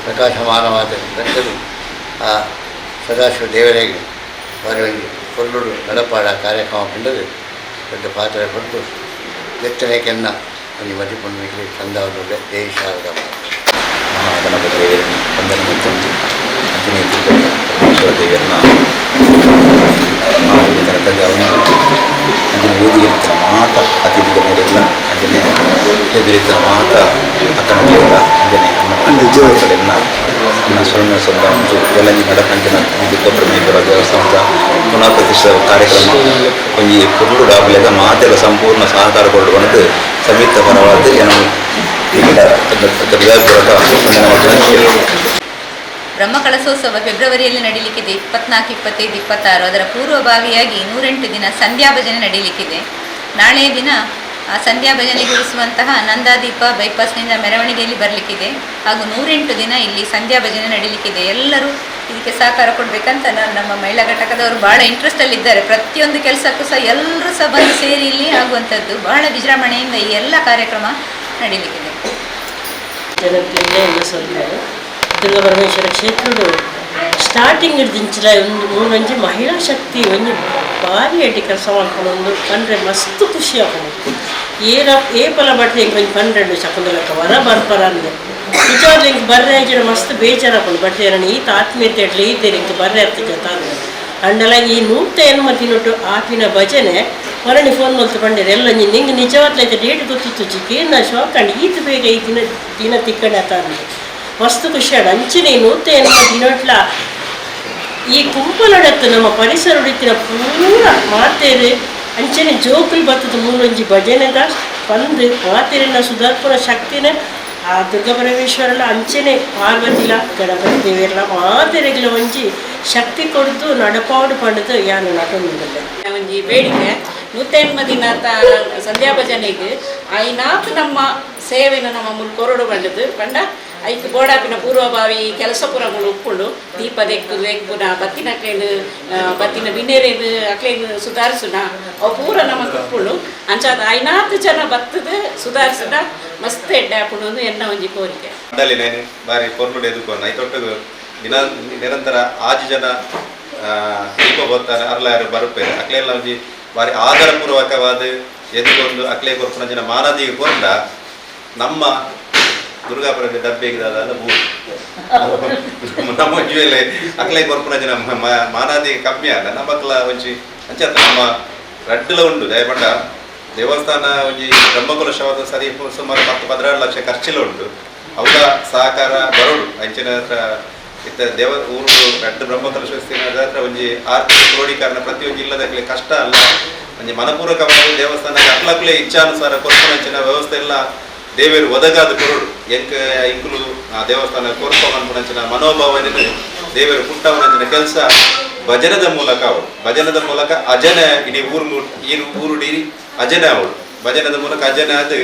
ಪ್ರಕಾಶಮಾನವಾದ ಬರ್ತದೆ ಆ ಸದಾಶಿವ ದೇವರಿಗೆ ಬಾರಿ ಒಂದು ಕೊಲ್ಲುಡು ನಡಪಾಡ ಕಾರ್ಯಕ್ರಮ ಬಂದದು ದೊಡ್ಡ ಪಾತ್ರ ಕೊಟ್ಟು ಬೆತ್ತನೇಕೆನ್ನ ಒಂದು ಮದಿಪುಣ್ಣಿಗೆ ಚಂದಾವಲು ಜೈ ಶಾರದಾ ಗಣಪತಿ ದೇವರನ್ನು ವಂದನೆ ಮಾಡ್ಕೊಂಡು ಅಂಜನೇ ಪರಮೇಶ್ವರ ದೇವರನ್ನ ನಾವು ತನಕ ಅವನು ಅಂಜನೆ ಓದಿಗಿರ್ತಾನ ಮಾತ ಅತಿಥಿಗಳ ಮೇಲೆಲ್ಲ ಅಂಜನೆ ಎದುರಿರ್ತಾನ ಮಾತ ಅಕ್ಕನ ದೇವರ ಅಂಜನೆ ಅನ್ನ ಅನ್ನ ಸ್ವರ್ಣ ಸಂದ ಒಂದು ಎಲ್ಲಂಜಿ ನಡಕಂಜನ ದುರ್ಗಾ ಪರಮೇಶ್ವರ ದೇವಸ್ಥಾನದ ಪುನಃ ಪ್ರತಿಷ್ಠಿತ ಕಾರ್ಯಕ್ರಮ ಒಂದು ಪುರುಡು ಡಾಬಲೆಗ ಮಾತೆಲ್ಲ ಸಂಪೂರ್ಣ ಸಹಕಾರ ಕೊಡುವಂತೆ ಸಂಯುಕ್ತ ಪರವಾದ ಏನು ಬ್ರಹ್ಮಕಲಶೋತ್ಸವ ಫೆಬ್ರವರಿಯಲ್ಲಿ ನಡೆಯಲಿಕ್ಕಿದೆ 24, 25, 26. ಅದರ ಪೂರ್ವಭಾವಿಯಾಗಿ 108 ದಿನ ಸಂಧ್ಯಾ ಭಜನೆ ನಡೆಯಲಿಕ್ಕಿದೆ. ನಾಳೆಯ ದಿನ ಆ ಸಂಧ್ಯಾ ಭಜನೆಗೊಳಿಸುವಂತಹ ನಂದಾದೀಪ ಬೈಪಾಸ್ನಿಂದ ಮೆರವಣಿಗೆಯಲ್ಲಿ ಬರಲಿಕ್ಕಿದೆ. ಹಾಗೂ 108 ದಿನ ಇಲ್ಲಿ ಸಂಧ್ಯಾ ಭಜನೆ ನಡೀಲಿಕ್ಕಿದೆ. ಎಲ್ಲರೂ ಇದಕ್ಕೆ ಸಹಕಾರ ಕೊಡಬೇಕಂತ ನಮ್ಮ ಮಹಿಳಾ ಘಟಕದವರು ಭಾಳ ಇಂಟ್ರೆಸ್ಟಲ್ಲಿದ್ದಾರೆ. ಪ್ರತಿಯೊಂದು ಕೆಲಸಕ್ಕೂ ಸಹ ಎಲ್ಲರೂ ಸಹ ಬಂದು ಸೇರಿ ಇಲ್ಲಿ ಆಗುವಂಥದ್ದು ಬಹಳ ವಿಜೃಂಭಣೆಯಿಂದ ಈ ಎಲ್ಲ ಕಾರ್ಯಕ್ರಮ ನಡೀಲಿಕ್ಕಿದೆ. ಜನಪ್ರಿಯ ಸ್ವಲ್ಪ ದುರ್ಗಾ ಪರಮೇಶ್ವರ ಕ್ಷೇತ್ರಡು ಸ್ಟಾರ್ಟಿಂಗ್ ಹಿಡ್ದಿಂಚಿಲ್ಲ ಒಂದು ಮೂರೊಂಜಿ ಮಹಿಳಾ ಶಕ್ತಿ ಒಂದು ಭಾರಿ ಅಡ್ಡಿ ಕೆಲಸ ಮಾಡ್ಕೊಂಡು ಕಂಡ್ರೆ ಮಸ್ತ್ ಖುಷಿ ಆಗೋದು. ಏಪಲ ಬಟ್ಟೆ ಹಿಂಗೆ ಒಂದು 12 ಚಕೊಂಡಲಕ್ಕ ವರ ಬರ್ಪರ ಅಂದೆ ನಿಜವಾಗ್ಲೂ ಹಿಂಗೆ ಬರ್ರೆ ಜನ ಮಸ್ತ್ ಬೇಜಾರಾಕೊಂಡು ಬಟ್ಟೆ ನಾನು ಈತ ಆತ್ಮೀಯತೆ ಇಡ್ಲಿ ಇದ್ದೇನೆ ಹಿಂಗೆ ಬರ್ರೆ ಆಗ್ತಿದ್ದೆ ತಾನು ಅಂಡಲಾಗಿ ಈ 100 ಮತ್ತಿನೊಟ್ಟು ಆಪಿನ ಭಜನೆ ಹೊರಣಿ ಫೋನ್ ಮಲ್ತು ಬಂದಿದೆ ಎಲ್ಲ ನಿಂಗೆ ನಿಜವಾಗ್ಲೈತೆ ಡೇಟ್ ಗೊತ್ತಿತ್ತು ಚಿಕ್ಕಿ ನಾ ಶಾಕಂಡು ಈತ ಬೇಗ ಈ ದಿನ ತಿಕ್ಕಂಡೆ ತಾನು ಮಸ್ತ್ ಖುಷಿ ಆಡ ಅಂಚಿನ ಈ 100 ದಿನೊಟ್ಲ ಈ ಕುಂಪಲಡತ್ತು ನಮ್ಮ ಪರಿಸರ ಉಡಿತಿನ ಪೂರ ಮಾತೇರು ಅಂಚನೆ ಜೋಕುಲ್ ಬರ್ತದ ಮೂರೊಂಜಿ ಭಜನೆದ ಬಂದು ಮಾತೇರಿನ ಸುಧಾರ್ಪುರ ಶಕ್ತಿನ ಆ ದುರ್ಗಾ ಪರಮೇಶ್ವರನ ಅಂಚನೆ ಪಾರ್ವತಿಲ ಗಣಪತಿ ದೇವಿಯರ್ಲ ಮಾತೆರೆಗ್ಲ ಒಂಜಿ ಶಕ್ತಿ ಕೊಡ್ದು ನಡಪಾಡು ಪಡೆದು ಯಾನು ನಟೊಂದಿಲ್ಲ ಒಂಜಿ ಬೇಡಿಕೆ 108 ದಿನ ಸಂಧ್ಯಾ ಭಜನೆಗೆ ಐನಾಕ್ ನಮ್ಮ ಸೇವೆನ ನಮ್ಮ ಮುಲ್ ಕೊರಡು ಬಂಡದು ಪಂಡ ಐಕ್ ಗೋಡಾಪಿನ ಪೂರ್ವಭಾವಿ ಕೆಲಸ ಪುರಗಳು ಉಪ್ಪುಂಡು ದೀಪ ದೆಕ್ಕುನ ಬತ್ತಿನ ಬಿನ್ನೆರೇನು ಅಕ್ಲೇನು ಸುಧಾರಿಸುನ ಅವು ಪೂರ ನಮಗೆ ಉಪ್ಪುಂಡು ಅಂಚಾದ ಐನಾಕ್ ಜನ ಬತ್ತದು ಸುಧಾರಿಸುನ ಮಸ್ತ್ ಎಡ್ಡೆ ಹಾಕೊಂಡು ಎನ್ನ ಒಂಜಿ ಕೋರಿಕೆ ಬಾರಿ ಪೊರ್ನುಡು ಎದುಕೊಂಡು ಐತೊಟ್ಟು ದಿನ ನಿರಂತರ 6 ಜನ ದೀಪ ಬರ್ತಾರೆ ಅರ್ಲಾರು ಬರುಪೇರು ಅಕ್ಲೆಲ್ಲ ಒಂಜಿ ಬಾರಿ ಆಧಾರಪೂರ್ವಕವಾದ ಎದುಕೊಂಡು ಅಕ್ಲೆ ಕೊರ್ಪುನ ಜನ ಮಾನದಿಗೆ ಕೊಂಡ ನಮ್ಮ ದುರ್ಗಾಪುರದ ಡಬ್ಬಿಗೆ ದಾದ ಊರು ನಮ್ಮ ಜೀವಲೆ ಅಕ್ಲೈ ಕೊರ್ಪುನ ಜನ ಮಾನಾದಿ ಕಮ್ಮಿ ಅಲ್ಲ ನಮ್ಮಕ್ಲ ಒಂಚಿ ಅಂಚೆ ನಮ್ಮ ರಡ್ಡುಲ ಉಂಡು ದಯಪಂಡ ದೇವಸ್ಥಾನ ಒಂಜಿ ಬ್ರಹ್ಮಕುಲಶವಾದ ಸರಿ ಸುಮಾರು 10-12 ಲಕ್ಷ ಖರ್ಚಿಲ ಉಂಟು ಅವರ ಸಹಕಾರ ಬರೋಡು ಅಂಚಿನ ಹತ್ರ ಇತ್ತ ಊರು ರಡ್ಡು ಬ್ರಹ್ಮಕಲಶೋತ್ಸವ ಹತ್ರ ಒಂಜಿ ಆರ್ಥಿಕ ಕ್ರೋಢೀಕರಣ ಪ್ರತಿಯೊಂದು ಇಲ್ಲದಾಗಲಿ ಕಷ್ಟ ಅಲ್ಲ ಒಂಜಿ ಮನಪೂರ್ವಕವಾಗಿ ದೇವಸ್ಥಾನಕ್ಕೆ ಅಕ್ಲಕ್ಲೆ ಇಚ್ಛಾನುಸಾರ ಕೊರ್ಪುನಂಚಿನ ವ್ಯವಸ್ಥೆ ಎಲ್ಲ ದೇವರು ಒದಗಾದ ಕೊರಡು ಇಂಕುಲು ಆ ದೇವಸ್ಥಾನ ಕೊರ್ಪಂಚಿನ ಮನೋಭಾವನೆಯನ್ನು ದೇವರು ಪುಟ್ಟವನಂಚಿನ ಕೆಲಸ ಭಜನದ ಮೂಲಕ ಅವಳು ಭಜನದ ಮೂಲಕ ಅಜನ ಇಡೀ ಊರುಡಿ ಅಜನ ಅವಳು ಭಜನದ ಮೂಲಕ ಅಜನ ಅದು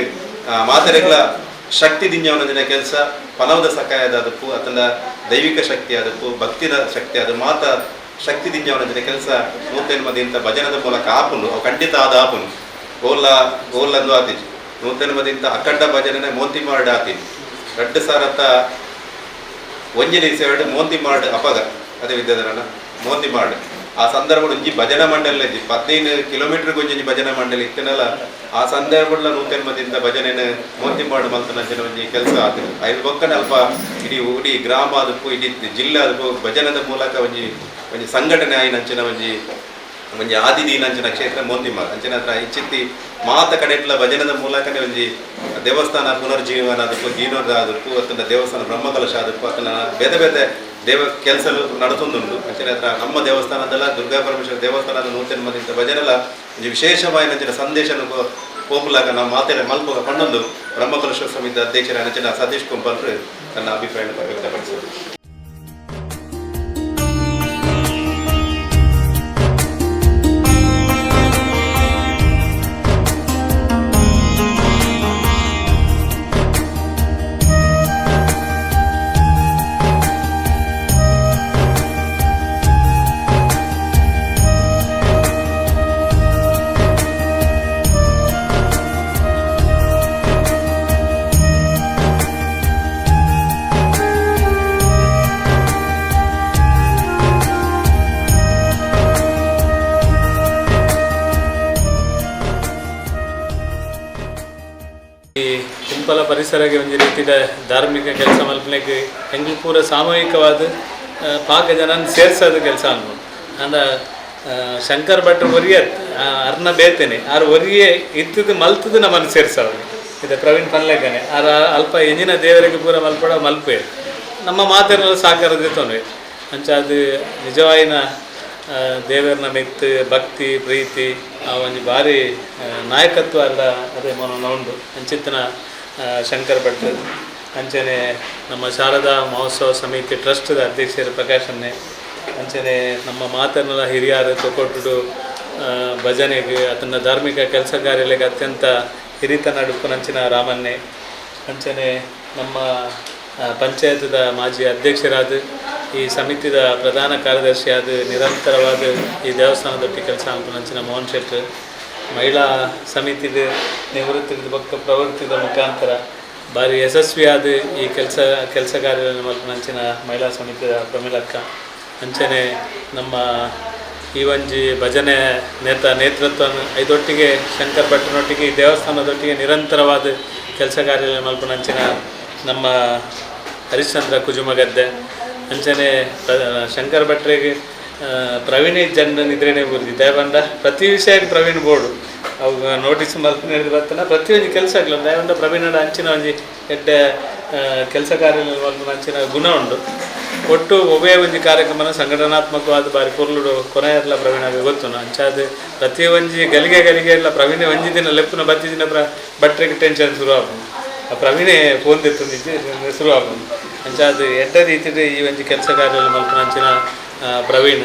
ಮಾತರೆಗಳ ಶಕ್ತಿ ದಿಂಜವನಂಚಿನ ಕೆಲಸ ಪನವದ ಸಕಾಯದ ಅದಕ್ಕೂ ಆತನ ದೈವಿಕ ಶಕ್ತಿ ಅದಕ್ಕೂ ಭಕ್ತಿದ ಶಕ್ತಿ ಅದು ಮಾತ ಶಕ್ತಿ ದಿಂಜವನಂಚಿನ ಕೆಲಸ ನೂತನ ಭಜನದ ಮೂಲಕ ಆಪುನು ಅವು ಖಂಡಿತ ಆದ ಆಪುನು ಓಲ್ಲಂದು ಆತಿಜಿ ನೂತನ ಅಖಂಡ ಭಜನೆ ಮೋಂತಿ ಮಾಡಿ ಆತೀನಿ 2 ಸಾರತ್ತ ಒಂಜನೆ ಸೇವೆ ಮೋಂತಿ ಮಾಡಿ ಅಪಗ ಅದೇ ವಿದ್ಯಾಧರನ ಮೋಂತಿ ಮಾಡಿ ಆ ಸಂದರ್ಭ ಒಂಜಿ ಭಜನಾ ಮಂಡಲ ಇದ್ದಿ 15 ಕಿಲೋಮೀಟರ್ ಒಂಜಿ ಭಜನಾ ಮಂಡಳಿ ಇತ್ತನಲ್ಲ ಆ ಸಂದರ್ಭ ನೂತನ ಭಜನೆ ಮೋಂತಿ ಮಾಡಿ ಮಲ್ತನ ಒಂಜಿ ಕೆಲಸ ಆತು ಐದು ಬೊಕ್ಕನ ಅಲ್ಪ ಇಡೀ ಗ್ರಾಮ ಅದಕ್ಕೂ ಇಡೀ ಜಿಲ್ಲೆ ಅದಕ್ಕೂ ಭಜನದ ಮೂಲಕ ಒಂಜಿ ಸಂಘಟನೆ ಆಯ್ನಂಚಿನ ಒಂಜಿ ಆದಿದೀನಂಚಿನ ಕ್ಷೇತ್ರ ಮೋಂತಿಮಾರ್ ಅಂಚಿನ ಹತ್ರ ಇಚ್ಚಿತ್ತಿ ಮಾತ ಕಡೆಟ್ಲ ಭಜನದ ಮೂಲಕನೇ ಒಂಜಿ ದೇವಸ್ಥಾನ ಪುನರ್ಜೀವನ ಅದಕ್ಕೂ ಜೀರ್ಣೋದ್ಧಾರ ಅದಕ್ಕೂ ಅತನ ದೇವಸ್ಥಾನ ಬ್ರಹ್ಮಕಲಶ ಅದಕ್ಕೂ ಅತನ ಬೇರೆ ಬೇರೆ ಕೆಲಸಲು ನಡತೊಂದುಂಡು ಅಂಚಿನ ಹತ್ರ ನಮ್ಮ ದೇವಸ್ಥಾನದಲ್ಲ ದುರ್ಗಾ ಪರಮೇಶ್ವರ ದೇವಸ್ಥಾನದ ನೂತನ ಭಜನೆಲ್ಲ ಒಂಜಿ ವಿಶೇಷವಾದ ಸಂದೇಶ ಪೋಪುಲಾಗ ನಾವು ಮಾತೆಲ್ಲ ಮಲ್ಪ ಪಣ್ಣೊಂದು ಬ್ರಹ್ಮಕಲಶ ಸಮಿತಿ ಅಧ್ಯಕ್ಷರ ಅಂಚಿನ ಸತೀಶ್ ಕುಂಪಲ್ರು ನನ್ನ ಅಭಿಪ್ರಾಯ ವ್ಯಕ್ತಪಡಿಸಿದರು. ಕುಂಪಲ ಪರಿಸರಕ್ಕೆ ಒಂದು ರೀತಿಯ ಧಾರ್ಮಿಕ ಕೆಲಸ ಮಲ್ಪನೆಗೆ ಹೆಂಗೆ ಪೂರ ಸಾಮೂಹಿಕವಾದ ಪಾಕ ಜನನ ಸೇರಿಸೋದು ಕೆಲಸ ಅನ್ಬೋದು ಅಂದ್ರೆ ಶಂಕರ್ ಭಟ್ರು ಒರಿಯತ್ ಅರ್ನ ಬೇತೇನೆ ಆರು ಒರಿಯೇ ಇತ್ತದು ಮಲ್ತದು ನಮ್ಮನ್ನು ಸೇರಿಸೋದು ಇದು ಪ್ರವೀಣ್ ಪನ್ಲೆಗನೆ ಆರ ಅಲ್ಪ ಎಂಜಿನ ದೇವರಿಗೆ ಪೂರ ಮಲ್ಪಡ ಮಲ್ಪೆ ನಮ್ಮ ಮಾತೆಲ್ಲ ಸಾಕಾರದಿತ್ತವೆ ಅಂಚ ಅದು ನಿಜವಾಯಿನ ದೇವರನ್ನ ಮೆತ್ತು ಭಕ್ತಿ ಪ್ರೀತಿ ಆ ಒಂದು ಭಾರಿ ನಾಯಕತ್ವ ಅಲ್ಲ ಅದೇ ಮನ ಉಂಡು ಅಂಚಿತ್ತಿನ ಶಂಕರ್ ಭಟ್ರು ಅಂಚನೆ ನಮ್ಮ ಶಾರದಾ ಮಹೋತ್ಸವ ಸಮಿತಿ ಟ್ರಸ್ಟ್ದ ಅಧ್ಯಕ್ಷರು ಪ್ರಕಾಶನ್ನೇ ಅಂಚನೆ ನಮ್ಮ ಮಾತನ್ನೆಲ್ಲ ಹಿರಿಯರು ತಗೊಟ್ಟು ಭಜನೆಗೆ ಅದನ್ನು ಧಾರ್ಮಿಕ ಕೆಲಸ ಕಾರ್ಯಗಳಿಗೆ ಅತ್ಯಂತ ಹಿರಿತ ನಡುಪುನಂಚಿನ ರಾಮನ್ನೇ ಅಂಚನೆ ನಮ್ಮ ಪಂಚಾಯತದ ಮಾಜಿ ಅಧ್ಯಕ್ಷರಾದ ಈ ಸಮಿತಿದ ಪ್ರಧಾನ ಕಾರ್ಯದರ್ಶಿಯಾದ ನಿರಂತರವಾದ ಈ ದೇವಸ್ಥಾನದೊಟ್ಟಿಗೆ ಕೆಲಸ ಅನ್ಪುನಂಚಿನ ಮೋಹನ್ ಶೆಟ್ಟಿ ಮಹಿಳಾ ಸಮಿತಿದ ನಿವೃತ್ತಿದ ಪಕ್ಕ ಪ್ರವೃತ್ತಿದ ಮುಖಾಂತರ ಭಾರಿ ಯಶಸ್ವಿಯಾದ ಈ ಕೆಲಸ ಕಾರ್ಯಗಳನ್ನು ಮಲ್ಪುನಂಚಿನ ಮಹಿಳಾ ಸಮಿತಿಯ ಪ್ರಮಿಳಕ್ಕ ಅಂಚನೆ ನಮ್ಮ ಈ ಒಂಜಿ ಭಜನೆ ನೇತೃತ್ವ ಇದೊಟ್ಟಿಗೆ ಶಂಕರ್ ಭಟ್ರನೊಟ್ಟಿಗೆ ಈ ದೇವಸ್ಥಾನದೊಟ್ಟಿಗೆ ನಿರಂತರವಾದ ಕೆಲಸ ಕಾರ್ಯ ಮಲ್ಪುನಂಚಿನ ನಮ್ಮ ಹರಿಶ್ಚಂದ್ರ ಕುಜುಮಗದ್ದೆ ಅಂಚನೆ ಶಂಕರ್ ಭಟ್ರಿಗೆ ಪ್ರವೀಣ್ ಜನ ನಿದ್ರೇನೆ ಬುರ್ದಿ ದಯಬಂಡ ಪ್ರತಿ ವಿಷಯಕ್ಕೆ ಪ್ರವೀಣ್ ಬೋರ್ಡು ಅವು ನೋಟಿಸ್ ಮಲ್ಪನೆ ಬರ್ತಾನೆ ಪ್ರತಿಯೊಂದು ಕೆಲಸ ಆಗಲ್ಲ ದಯಬಂಡ ಪ್ರವೀಣನ ಅಂಚಿನ ಒಂಜಿ ಎಡ್ಡ ಕೆಲಸ ಕಾರ್ಯ ಮಲ್ಪನ ಅಂಚಿನ ಗುಣ ಉಂಟು ಒಟ್ಟು ಒಬ್ಬೇ ಒಂಜಿ ಕಾರ್ಯಕ್ರಮನ ಸಂಘಟನಾತ್ಮಕವಾದ ಬಾರಿ ಪೊರ್ಲುಡು ಕೊನೆಯಲ್ಲ ಪ್ರವೀಣಗೆ ಗೊತ್ತು ಅಂಚಾದ ಪ್ರತಿ ಒಂಜಿ ಗಲಿಗೆ ಎಲ್ಲ ಪ್ರವೀಣೆ ಒಂಜಿ ದಿನ ಲೆಪ್ಪನ ಬತ್ತಿ ದಿನ ಭಟ್ರಿಗೆ ಟೆನ್ಷನ್ ಶುರು ಆಗ್ಬೋದು ಆ ಪ್ರವೀಣೆ ಫೋನ್ ತೆತ್ತೊಂದಿದ್ದು ಶುರು ಆಗ್ಬೋದು ಅಂಚಾದ ಎಡ್ಡ ರೀತಿಯ ಈ ಒಂಜಿ ಕೆಲಸ ಕಾರ್ಯ ಮಲ್ಪನ ಅಂಚಿನ ಪ್ರವೀಣ್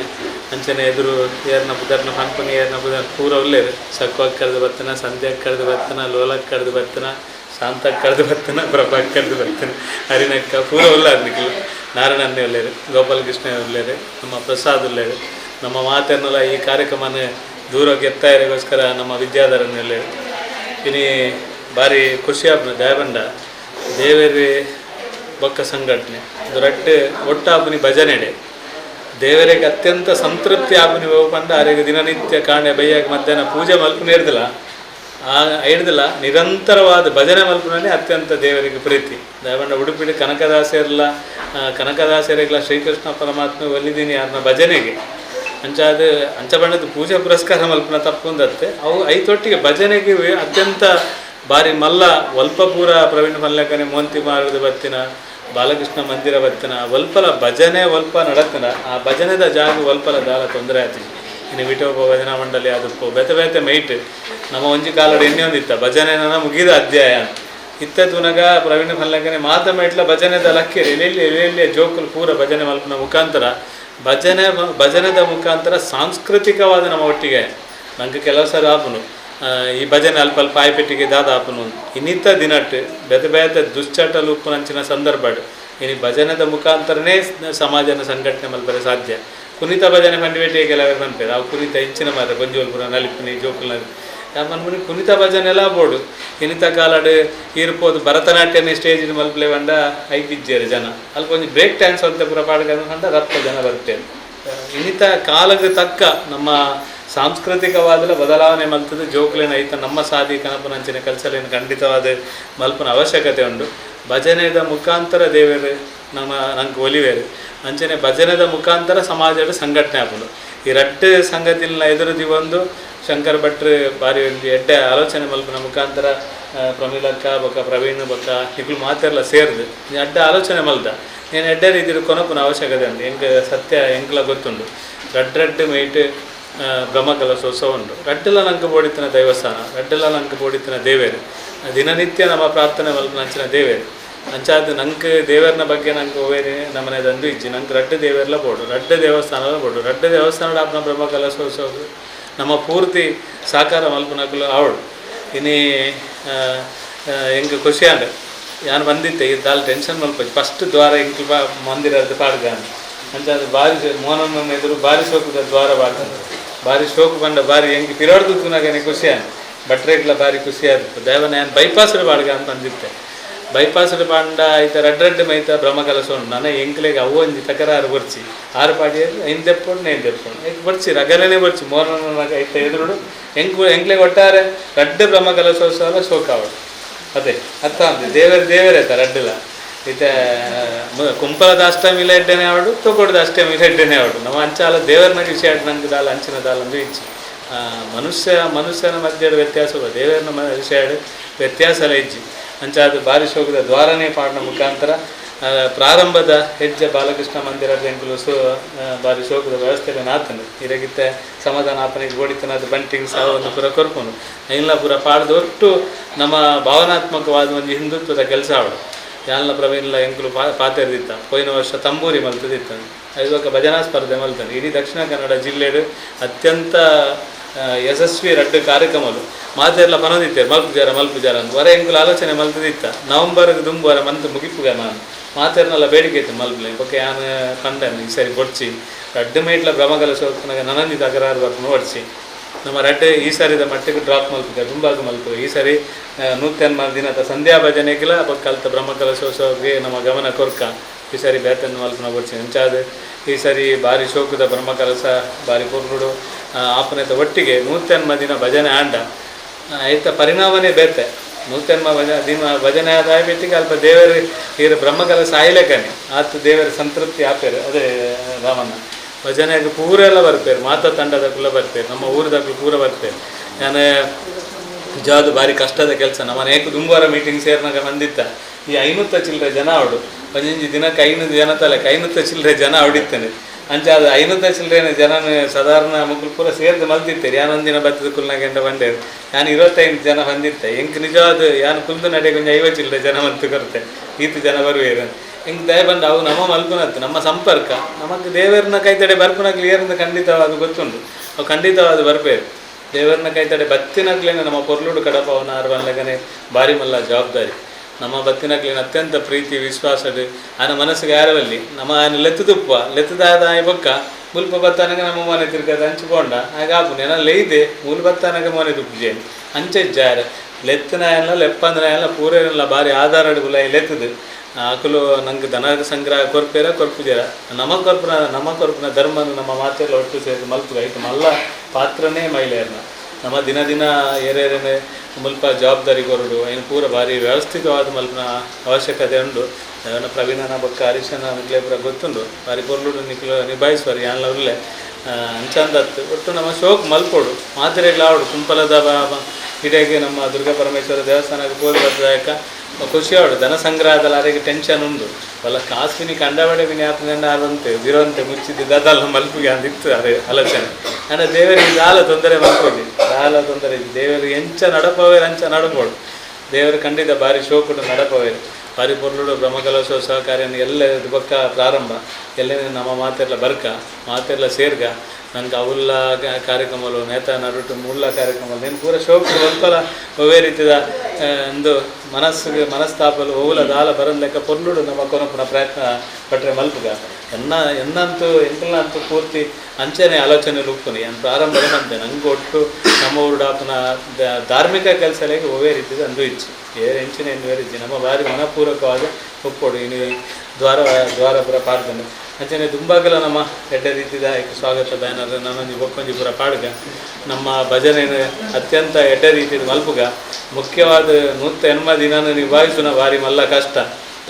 ಅಂಚನೆ ಎದುರು ಏರ್ನ ಬುಧರ್ನ ಪಂಪನಿ ಏರ್ನ ಬುಧರ್ ಪೂರ ಒಳ್ಳೆಯರು ಸಕ್ವಕ್ಕೆ ಕರೆದು ಬರ್ತಾನೆ ಸಂಧ್ಯಾಕ್ಕೆ ಕರೆದು ಬರ್ತಾನೆ ಲೋಲಕ್ಕೆ ಕರೆದು ಬರ್ತಾನೆ ಶಾಂತಕ್ಕೆ ಕರೆದು ಬರ್ತಾನೆ ಪ್ರಭಾಕ್ಕೆ ಕರೆದು ಬರ್ತಾನೆ ಹರಿನಕ್ಕ ಪೂರ ಒಳ್ಳೆ ಅದಕ್ಕಿಲ್ಲ ನಾರಾಯಣನ್ನೇ ಒಳ್ಳೆಯರು ಗೋಪಾಲಕೃಷ್ಣ ಒಳ್ಳೆಯರು ನಮ್ಮ ಪ್ರಸಾದ್ ಒಳ್ಳೆಯರು ನಮ್ಮ ಮಾತನ್ನೆಲ್ಲ ಈ ಕಾರ್ಯಕ್ರಮನ ದೂರ ಗೆತ್ತಾಯರಿಗೋಸ್ಕರ ನಮ್ಮ ವಿದ್ಯಾಧರನ್ನೇ ಒಳ್ಳೆಯರು ಇನಿ ಭಾರಿ ಖುಷಿ ಆಗ್ನ ದಯಬಂಡ ದೇವರೇ ಬೊಕ್ಕ ಸಂಘಟನೆ ದೊಡ್ಡ ಒಟ್ಟಾಪುನಿ ಭಜನೆಡೆ ದೇವರಿಗೆ ಅತ್ಯಂತ ಸಂತೃಪ್ತಿ ಆಪುನಿ ಬಂದ ಅವರಿಗೆ ದಿನನಿತ್ಯ ಕಾಣೆ ಬೈಯಾಗ ಮಧ್ಯಾಹ್ನ ಪೂಜೆ ಮಲ್ಪನೆ ಇರ್ದಿಲ್ಲ ಹಿಡ್ದಿಲ್ಲ ನಿರಂತರವಾದ ಭಜನೆ ಮಲ್ಪನಲ್ಲಿ ಅತ್ಯಂತ ದೇವರಿಗೆ ಪ್ರೀತಿ ದಯವಂಡ ಉಡುಪಿಡಿ ಕನಕದಾಸರಿಗೆಲ್ಲ ಶ್ರೀಕೃಷ್ಣ ಪರಮಾತ್ಮ ಒಲಿದೀನಿ ಯಾರನ್ನ ಭಜನೆಗೆ ಅಂಚ ಬಣ್ಣದ ಪೂಜೆ ಪುರಸ್ಕಾರ ಮಲ್ಪನ ತಪ್ಪುಂದತ್ತೆ ಅವು ಐತೊಟ್ಟಿಗೆ ಭಜನೆಗೆ ಅತ್ಯಂತ ಬಾರಿ ಮಲ್ಲ ಒಲ್ಪಪೂರ ಪ್ರವೀಣ್ ಮಲ್ಲಕನೆ ಮೋಂತಿ ಮಾರುದ ಬತ್ತಿನ ಬಾಲಕೃಷ್ಣ ಮಂದಿರ ಬತ್ತಿನ ಒಲ್ಪಲ ಭಜನೆ ಒಲ್ಪ ನಡತನ ಆ ಭಜನೆದ ಜಾಗ ಒಲ್ಪಲ ದಾಲ ತೊಂದರೆ ಆಯ್ತು ಇನ್ನು ವಿಠೋಬ ಭಜನಾ ಮಂಡಳಿ ಅದಕ್ಕೂ ಬೇತೆ ಮೈಟ್ ನಮ್ಮ ಒಂಜಿ ಕಾಲದ ಎಣ್ಣೆ ಒಂದಿತ್ತ ಭಜನೆನ ಮುಗಿದ ಅಧ್ಯಾಯ ಇತ್ತ ತುನಗ ಪ್ರವೀಣ್ ಮಲ್ಲಕನೆ ಮಾತ ಮೇಟ್ಲ ಭಜನೆದ ಲಕ್ಕೇರಿ ಎಲ್ಲೆಲ್ಲಿ ಜೋಕುಲು ಪೂರ ಭಜನೆ ಮಲ್ಪನ ಮುಖಾಂತರ ಭಜನೆದ ಮುಖಾಂತರ ಸಾಂಸ್ಕೃತಿಕವಾದ ನಮ್ಮ ಒಟ್ಟಿಗೆ ನಂಗೆ ಕೆಲವು ಸರಿ ಆಪನು ಈ ಭಜನೆ ಅಲ್ಪ ಆಯ್ಪೆಟ್ಟಿಗೆ ದಾದ ಆಪನು ಇನ್ನಿತ್ತ ದಿನಟ್ಟು ಬೇತೆ ದುಶ್ಚಟಲು ಉಪ್ಪುನಂಚಿನ ಸಂದರ್ಭ ಇನ್ನು ಭಜನೆದ ಮುಖಾಂತರನೇ ಸಮಾಜನ ಸಂಘಟನೆ ಮಲ್ಪರೆ ಸಾಧ್ಯ ಕುಣಿತ ಭಜನೆ ಪಂಡಿವೇಟಿಗೆ ಕೆಲವರು ಬಂದ್ಪೇರು ಅವು ಕುಣಿತ ಹೆಚ್ಚಿನ ಮಾತ್ರ ಗೊಂಜೋಲ್ಪುರ ನಲಿಪಿನಿ ಜೋಕುಲ ಮನ್ಮುನಿ ಕುಣಿತ ಭಜನೆ ಎಲ್ಲ ಬೋಡು ಇನ್ನಿತ ಕಾಲಡು ಇರ್ಬೋದು ಭರತನಾಟ್ಯನೇ ಸ್ಟೇಜಿನ ಮಲ್ಪಲೆ ಬಂಡ ಐತಿಜ್ಜೇರು ಜನ ಅಲ್ಲಿ ಕೊಂಚ ಬ್ರೇಕ್ ಡ್ಯಾನ್ಸ್ ಅಂತ ಪುರ ಪಾಡ್ಕೊಂಡು ಕಂಡ ರಪ್ಪ ಜನ ಬರ್ತೇವೆ ಇನ್ನಿತ ಕಾಲಕ್ಕೆ ತಕ್ಕ ನಮ್ಮ ಸಾಂಸ್ಕೃತಿಕವಾದ ಬದಲಾವಣೆ ಮಲ್ತದ್ದು ಜೋಕ್ಲೇನ ಐತ ನಮ್ಮ ಸಾಧಿ ಕನಪನಂಚಿನ ಕೆಲಸಲೇನು ಖಂಡಿತವಾದ ಮಲ್ಪನ ಅವಶ್ಯಕತೆ ಉಂಟು ಭಜನೆದ ಮುಖಾಂತರ ದೇವರು ನಂಗೆ ಒಲಿವೇರು ಅಂಚನೆ ಭಜನೆದ ಮುಖಾಂತರ ಸಮಾಜದ ಸಂಘಟನೆ ಆಗೋದು ಈ ರಡ್ಡು ಸಂಗತಿನ ಎದುರುದಿ ಒಂದು ಶಂಕರ್ ಭಟ್ರು ಬಾರಿ ಒಂದು ಎಡ್ಡೆ ಆಲೋಚನೆ ಮಲ್ಪನ ಮುಖಾಂತರ ಪ್ರಮೀಲಕ್ಕ ಬೊಕ್ಕ ಪ್ರವೀಣ್ ಬೊಕ್ಕ ಇಗಳು ಮಾತೆಲ್ಲ ಸೇರಿದು ಅಡ್ಡ ಆಲೋಚನೆ ಮಲ್ದ నేను ఎడ్డ రీతిలో కొనపున ఆవశ్యకత ఉంది ఇంకా సత్య ఎంకల ಗೊತ್ತುಂಡು ರಡ್ಡು ಮೈಟ್ ಬ್ರಹ್ಮಕಲಶೋತ್ಸವ ಉಂಟು ರಡ್ಡೆಲ್ಲ ನಂಗೆ ಬೋಡಿತ್ತಿನ ದೈವಸ್ಥಾನ ರಡ್ಡೆಲ್ಲ ನಂಗೆ ಬೋಡಿತ್ತಿನ ದೇವೇರು ದಿನನಿತ್ಯ ನಮ್ಮ ಪ್ರಾರ್ಥನೆ ಮಲ್ಪನಂಚಿನ ದೇವೇರು ಅಂಚಾದ ನಂಗೆ ದೇವರನ ಬಗ್ಗೆ ನಂಗೆ ಓವೇರಿ ನಮ್ಮನೆದಂದು ಇಜ್ಜಿ ನಂಗೆ ರಡ್ಡು ದೇವರೆಲ್ಲ ಬೋಡು ರಡ್ಡು ದೇವಸ್ಥಾನಲ್ಲ ಬೋಡು ರಡ್ಡು ದೇವಸ್ಥಾನದ ಆಪ್ನ ಬ್ರಹ್ಮಕಲಶೋತ್ಸವ ನಮ್ಮ ಪೂರ್ತಿ ಸಾಕಾರ ಮಲ್ಪನಕ್ಕಲು ಅವಳು ಇನ್ನೀ ಹೆಂಗೆ ಖುಷಿ ಅಂಡೆ ಯಾನು ಬಂದಿತ್ತೆ ಈ ದಾಲ್ ಟೆನ್ಷನ್ ಮಲ್ಪೋದು ಫಸ್ಟ್ ದ್ವಾರ ಇಂಕಿ ಮಂದಿರದ ಪಾಡ್ಗ ಅಂತ ಅದು ಬಾರಿ ಮೋನನ್ನ ಎದುರು ಬಾರಿ ಶೋಕದ ದ್ವಾರ ಬಾಡ್ತದೆ ಬಾರಿ ಶೋಕ ಬಂಡ ಬಾರಿ ಹೆಂಗೆ ಪಿರಾಡ್ದು ನಾಗೇನೆ ಖುಷಿ ಆನ್ ಬಟ್ರೆಗ್ಲ ಬಾರಿ ಖುಷಿ ಆದಿತ್ತು ದೈವ ನಾನು ಬೈಪಾಸ್ಡ್ ಬಾಡ್ಗ ಅಂತ ಅಂದಿತ್ತೆ ಬೈಪಾಸ್ಡ್ ಬಾಂಡ ಐತ ರಡ್ಡು ಮೈತ ಬ್ರಹ್ಮಕಲಶ ಉಂಟು ನನ್ನ ಎಂಕ್ಲೆಗೆ ಅವು ಒಂಜಿ ತಕರಾರು ಬರ್ಚಿ ಆರು ಪಾಡಿಯಲ್ಲಿ ಹಿಂದೆಪ್ಪುಂಡು నేను తెప్పుండు ಐಕ್ ಬರ್ಚಿ ರಗಲನೆ ಬರ್ಚಿ ಮೋನನ್ನಾಗ ಐತ ಎದುರುಡು ಎಂಕ್ಲೆಗೆ ಒಟ್ಟಾರೆ ರಡ್ಡು ಬ್ರಹ್ಮಕಲಶೋತ್ಸವ ಶೋಕ ಅವಳು ಅದೇ ಅರ್ಥ ಅಂದೆ ದೇವರೇ ಆಯ್ತ ರಡ್ಡಿಲ್ಲ ಈತ ಕುಂಪಲದ ಅಷ್ಟಮಿಲ ಎಡ್ಡೆನೆ ಅವಡು ತೊಗೊಡ್ದ ಅಷ್ಟಮಿಲ ಎಡ್ಡೆನೆ ಅವಡು ನಮ್ಮ ಅಂಚಾಲ ದೇವರನ ವಿಷಯ ನಂಗೆ ದಾಲ ಅಂಚಿನ ದಾಲ ಅಂದ್ರೆ ಇಚ್ಚಿ ಮನುಷ್ಯನ ಮಧ್ಯದ ವ್ಯತ್ಯಾಸ ದೇವರನ ವಿಷಯ ವ್ಯತ್ಯಾಸಲ ಇಜ್ಜಿ ಅಂಚಾದ ಬಾರಿ ಶೋಕದ ದ್ವಾರನೇ ಪಾಡಿನ ಮುಖಾಂತರ ಪ್ರಾರಂಭದ ಹೆಜ್ಜೆ ಬಾಲಕೃಷ್ಣ ಮಂದಿರದ ಎಂಕಲು ಬಾರಿ ಶೋಕದ ವ್ಯವಸ್ಥೆಗೆ ನಾತನು ಇರಗಿತ್ತೆ ಸಮಾಧಾನ ಆಪನಿಗೆ ಗೋಡಿತನದ ಬಂಟಿಂಗ್ ಸಹ ಒಂದು ಪುರ ಕೊರ್ಪನು ಇಲ್ಲ ಪುರ ಪಾಡ್ದು ಒಟ್ಟು ನಮ್ಮ ಭಾವನಾತ್ಮಕವಾದ ಒಂದು ಹಿಂದುತ್ವದ ಕೆಲಸ ಅವಳು ಯಾಲ್ನ ಪ್ರವೀಣ್ಲ ಎಂಕಲು ಪಾತೆರ್ದಿತ್ತ ಪೋಯಿನ ವರ್ಷ ತಂಬೂರಿ ಮಲ್ತದಿತ್ತ ಐದೊಕ್ಕ ಭಜನಾ ಸ್ಪರ್ಧೆ ಮಲ್ತಾನೆ ಇಡೀ ದಕ್ಷಿಣ ಕನ್ನಡ ಜಿಲ್ಲೆಡು ಅತ್ಯಂತ ಯಶಸ್ವಿ ರಡ್ಡು ಕಾರ್ಯಕ್ರಮಗಳು ಮಾತೆಲ್ಲ ಪನೋದಿತ್ತೇವೆ ಮಲ್ಪು ಜಾರ ಅಂತ ಹೊರ ಎಂಕುಲು ಆಲೋಚನೆ ಮಲ್ತದಿತ್ತ ನವಂಬರ್ಗೆ ದುಂಬುವರ ಮಂತ್ ಮುಗಿಪುಗ ನಾನು ಮಾತೆರ್ನೆಲ್ಲ ಬೇಡಿಕೆ ಇತ್ತು ಮಲ್ಪಲೆ ಬೊಕ್ಕೆ ಯಾನು ಕಂಡನು ಈ ಸರಿ ಬೊಡ್ಚಿ ರಡ್ಡು ಮೈಟ್ಲ ಬ್ರಹ್ಮಕಲಶೋತ್ಸವನಾಗ ನನಂದಿ ತಕರಾರು ಬರ್ಕೊಂಡು ಓಡಿಸಿ ನಮ್ಮ ರಡ್ಡೆ ಈ ಸಾರಿದ ಮಟ್ಟಿಗೆ ಡ್ರಾಪ್ ಮಲ್ಪಿದೆ ದುಂಬಾಗ ಮಲ್ಪು ಈ ಸರಿ 100 ದಿನದ ಸಂಧ್ಯಾ ಭಜನೆಗೆಲ್ಲ ಕಲ್ತ ಬ್ರಹ್ಮಕಲಶೋತ್ಸವಕ್ಕೆ ನಮ್ಮ ಗಮನ ಕೊರ್ಕ ಈ ಸರಿ ಬೇತನ್ನು ಮಲ್ಪನ ಬರ್ಚಿ ಅಂಚಾದ ಈ ಸರಿ ಬಾರಿ ಶೋಕದ ಬ್ರಹ್ಮಕಲಶ ಬಾರಿ ಪೂರ್ಣುಡು ಆಪನೆದ ಒಟ್ಟಿಗೆ 100 ದಿನ ಭಜನೆ ಆಂಡ ಆಯ್ತ ಪರಿಣಾಮನೇ ಬೇತೆ 100 ಭಜನೆ ಆದ ಬಿಟ್ಟಿಗೆ ಅಲ್ಪ ದೇವರು ಈಗ ಬ್ರಹ್ಮಕಲಶ ಆಯ್ಲೆಕನೆ ಆತ ದೇವರ ಸಂತೃಪ್ತಿ ಆಪೇರು ಅದೇ ರಾಮಣ್ಣ ಭಜನೆಗೆ ಪೂರ ಎಲ್ಲ ಬರ್ಪೇರು ಮಾತಾ ತಂಡದಕ್ಕೂ ಬರ್ಪೇರು ನಮ್ಮ ಊರದಕ್ಕೂ ಪೂರ ಬರ್ಪೇರು ನಾನು ಜಾದು ಬಾರಿ ಕಷ್ಟದ ಕೆಲಸ ನಮ್ಮ ನೇಕು ದುಂಬಾರ ಮೀಟಿಂಗ್ ಸೇರಿನಾಗ ಬಂದಿತ್ತ ಈ 500 ಚಿಲ್ಲರೆ ಜನ ಅವಡು ಒಂದೊಂದು ದಿನಕ್ಕೆ 500 ಜನ ತಲೆಕ್ಕೆ 500 ಚಿಲ್ಲರೆ ಜನ ಅವಡಿತ್ತೇನೆ ಅಂಚೆ ಅದು 500 ಚಿಲ್ಲರೆ ಜನ ಸಾಧಾರಣ ಮಕ್ಕಳು ಪೂರ ಸೇರಿದು ಮಲ್ತಿತ್ತೇರಿ ಯಾನೊಂದಿನ ಬತ್ತದ ಕುಲ್ನಾಗೆಂಡ ಬಂಡೇರು ನಾನು 25 ಜನ ಬಂದಿತ್ತೆ ಹೆಂಗೆ ನಿಜವಾದ ಯಾನು ಕುಲ್ದು ನಡೆಗೆ ಒಂದು 50 ಚಿಲ್ಲರೆ ಜನ ಮಲ್ತು ಕೊರತೆ ಈತು ಜನ ಬರುವೇರು ಹಿಂಗೆ ದಯ ಬಂದು ಅವು ನಮ್ಮ ಮಲ್ಪುನತ್ತು ನಮ್ಮ ಸಂಪರ್ಕ ನಮಗೆ ದೇವರನ್ನ ಕೈತಡೆ ಬರ್ಪುನಾಗ್ಲಿ ಏರಿಂದ ಖಂಡಿತವಾದ ಗೊತ್ತುಂಟು ಅವು ಖಂಡಿತವಾದ ಬರ್ಬೇರು ದೇವರನ್ನ ಕೈತಡೆ ಬತ್ತಿನಾಗ್ಲೇನೆ ನಮ್ಮ ಪೊರ್ಲುಡು ಕಡಪ ಅವನ ಅರ್ವನ್ಲಗನೆ ಬಾರಿ ಮಲ್ಲ ಜವಾಬ್ದಾರಿ ನಮ್ಮ ಬತ್ತಿನಾಗ್ಲೇನೆ ಅತ್ಯಂತ ಪ್ರೀತಿ ವಿಶ್ವಾಸಡು ಆನ ಮನಸ್ಸಿಗೆ ಯಾರವಲ್ಲಿ ನಮ್ಮ ಲೆತ್ತುದುಪ್ಪ ಲೆತ್ತದಾದ ಬೊಕ್ಕ ಮುಲ್ಪ ಬತ್ತಾನಾಗ ನಮ್ಮ ಮನೆ ತಿರ್ಗದ ಹಂಚಿಕೊಂಡ ಆಗಾಪು ನೆನ ಲೈದೆ ಮೂಲ ಬತ್ತಾನಾಗ ಮನೆ ತುಪ್ಪಜೇನು ಅಂಚೆ ಜಾರ ಲೆತ್ತನ ಎಲ್ಲ ಲೆಪ್ಪಂದ್ರ ಎಲ್ಲ ಪೂರೇನೆಲ್ಲ ಬಾರಿ ಆಧಾರಡುಗುಲ ಲೆತ್ತದು ಆಕಲು ನಂಗೆ ದನ ಸಂಗ್ರಹ ಕೊರ್ಪೇರ ಕೊರ್ಪುಜೇರ ನಮ್ಮ ಕೊರ್ಪುನ ಧರ್ಮನ ನಮ್ಮ ಮಾತೆಲ್ಲ ಒಟ್ಟು ಸೇರಿ ಮಲ್ಪುಗ ಐತೆ ಮಲ್ಲ ಪಾತ್ರನೇ ಮಹಿಳೆಯರನ್ನ ನಮ್ಮ ದಿನ ದಿನ ಏರೇರೇನೆ ಮುಲ್ಪ ಜವಾಬ್ದಾರಿ ಕೊರಡು ಏನು ಪೂರ ಭಾರಿ ವ್ಯವಸ್ಥಿತವಾದ ಮಲ್ಪನ ಅವಶ್ಯಕತೆ ಉಂಡು ಪ್ರವೀಣನ ಬೊಕ್ಕ ಹರೀಶನ ನಿಕ್ಲೆ ಪೂರ ಗೊತ್ತುಂಡು ಭಾರಿ ಪೊರ್ಲುಡು ನಿಭಾಯಿಸುವರು ಯಾನ್ಲೇ ಅಂಚಂದತ್ತು ಒಟ್ಟು ನಮ್ಮ ಶೋಕ್ ಮಲ್ಪೋಡು ಮಾತ್ರೆಗಳಾವಡು ಕುಂಪಲದ ಇಡೆಗೆ ನಮ್ಮ ದುರ್ಗಾ ಪರಮೇಶ್ವರ ದೇವಸ್ಥಾನಕ್ಕೆ ಹೋಗಿ ಬರ್ದಾಯಕ ಖುಷಿ ಆವಡು ಧನ ಸಂಗ್ರಹದಲ್ಲಿ ಅರೆಗೆ ಟೆನ್ಷನ್ ಉಂಡು ಅಲ್ಲ ಕಾಸ್ವಿನಿ ಕಂಡಬಡೆ ಬಿನಿ ಆಪದಿಂದ ಆದಂತೆ ವಿರೋಂತೆ ಮುಚ್ಚಿದ್ದು ಅದಲ್ಲ ಮಲ್ಪಿಗೆ ಅಂದಿತ್ತು ಅದೇ ಆಲೋಚನೆ ಅಂದರೆ ದೇವರಿಗೆ ದಾಲ ತೊಂದರೆ ಮಲ್ಪೋದು ದಾಲ ತೊಂದರೆ ಇದು ದೇವರಿಗೆ ಎಂಚ ನಡಪವೇರು ಅಂಚ ನಡಪೋಡು ದೇವರು ಖಂಡಿತ ಭಾರಿ ಶೋಕುಡು ನಡಪವೇರು ಭಾರಿ ಪೊರ್ಲುಡು ಬ್ರಹ್ಮಕಲಶೋತ್ಸವ ಸಹಕಾರ್ಯನ ಎಲ್ಲ ಬೊಕ್ಕ ಪ್ರಾರಂಭ ಎಲ್ಲೇ ನಮ್ಮ ಮಾತೆಲ್ಲ ಬರ್ಕ ಮಾತೆಲ್ಲ ಸೇರ್ಗ ನಂಗೆ ಅವುಲ್ಲ ಕಾರ್ಯಕ್ರಮಗಳು ನೇತ ನರುಟು ಮುಳ್ಳ ಕಾರ್ಯಕ್ರಮ నేను ಪೂರ ಶೋಕ ಒಲ್ಪಲ ಒವೇ ರೀತಿಯ ಒಂದು ಮನಸ್ತಾಪಲು ಓವುಲ ದಾಲ ಬರೋದು ಲೆಕ್ಕ ಪೊರ್ಲುಡು ನಮ್ಮ ಕೊನಪುನ ಪ್ರಯತ್ನ ಪಟ್ಟರೆ ಮಲ್ಪುಗ ಎನ್ನಂತೂ ಎಂಕಲ್ನಂತೂ ಪೂರ್ತಿ ಅಂಚೆನೆ ಆಲೋಚನೆ ರೂಪುನಿ ಏನು ಪ್ರಾರಂಭ ಅಂತೆ ನಂಗೆ ಒಟ್ಟು ನಮ್ಮ ಊರುಡಾಪನ ಧಾರ್ಮಿಕ ಕೆಲಸಗಳಿಗೆ ಒವೇ ರೀತಿಯ ಅಂದು ಇಚ್ಚು ಎಂಚಿನ ಎಂದು ರೀತಿ ನಮ್ಮ ಭಾರಿ ಮನಪೂರ್ವಕವಾದ ಒಪ್ಪೋಡು ಇನ್ನು ದ್ವಾರಪುರ ಪಾಡ್ದನು ಅಂಚನೆ ದುಂಬಾಗಲ ನಮ್ಮ ಎಡ್ಡೆ ರೀತಿದ ಸ್ವಾಗತ ಬ್ಯಾನರ್ ನಾನೊಂದು ಬೊಕ್ಕೊಂಜಿ ಪೂರ ಪಾಡ್ಗ ನಮ್ಮ ಭಜನೆ ಅತ್ಯಂತ ಎಡ್ಡೆ ರೀತಿಯ ಮಲ್ಪುಗ ಮುಖ್ಯವಾದ 180 ದಿನನ ನಿಭಾಯಿಸುನ ಭಾರಿ ಮಲ್ಲ ಕಷ್ಟ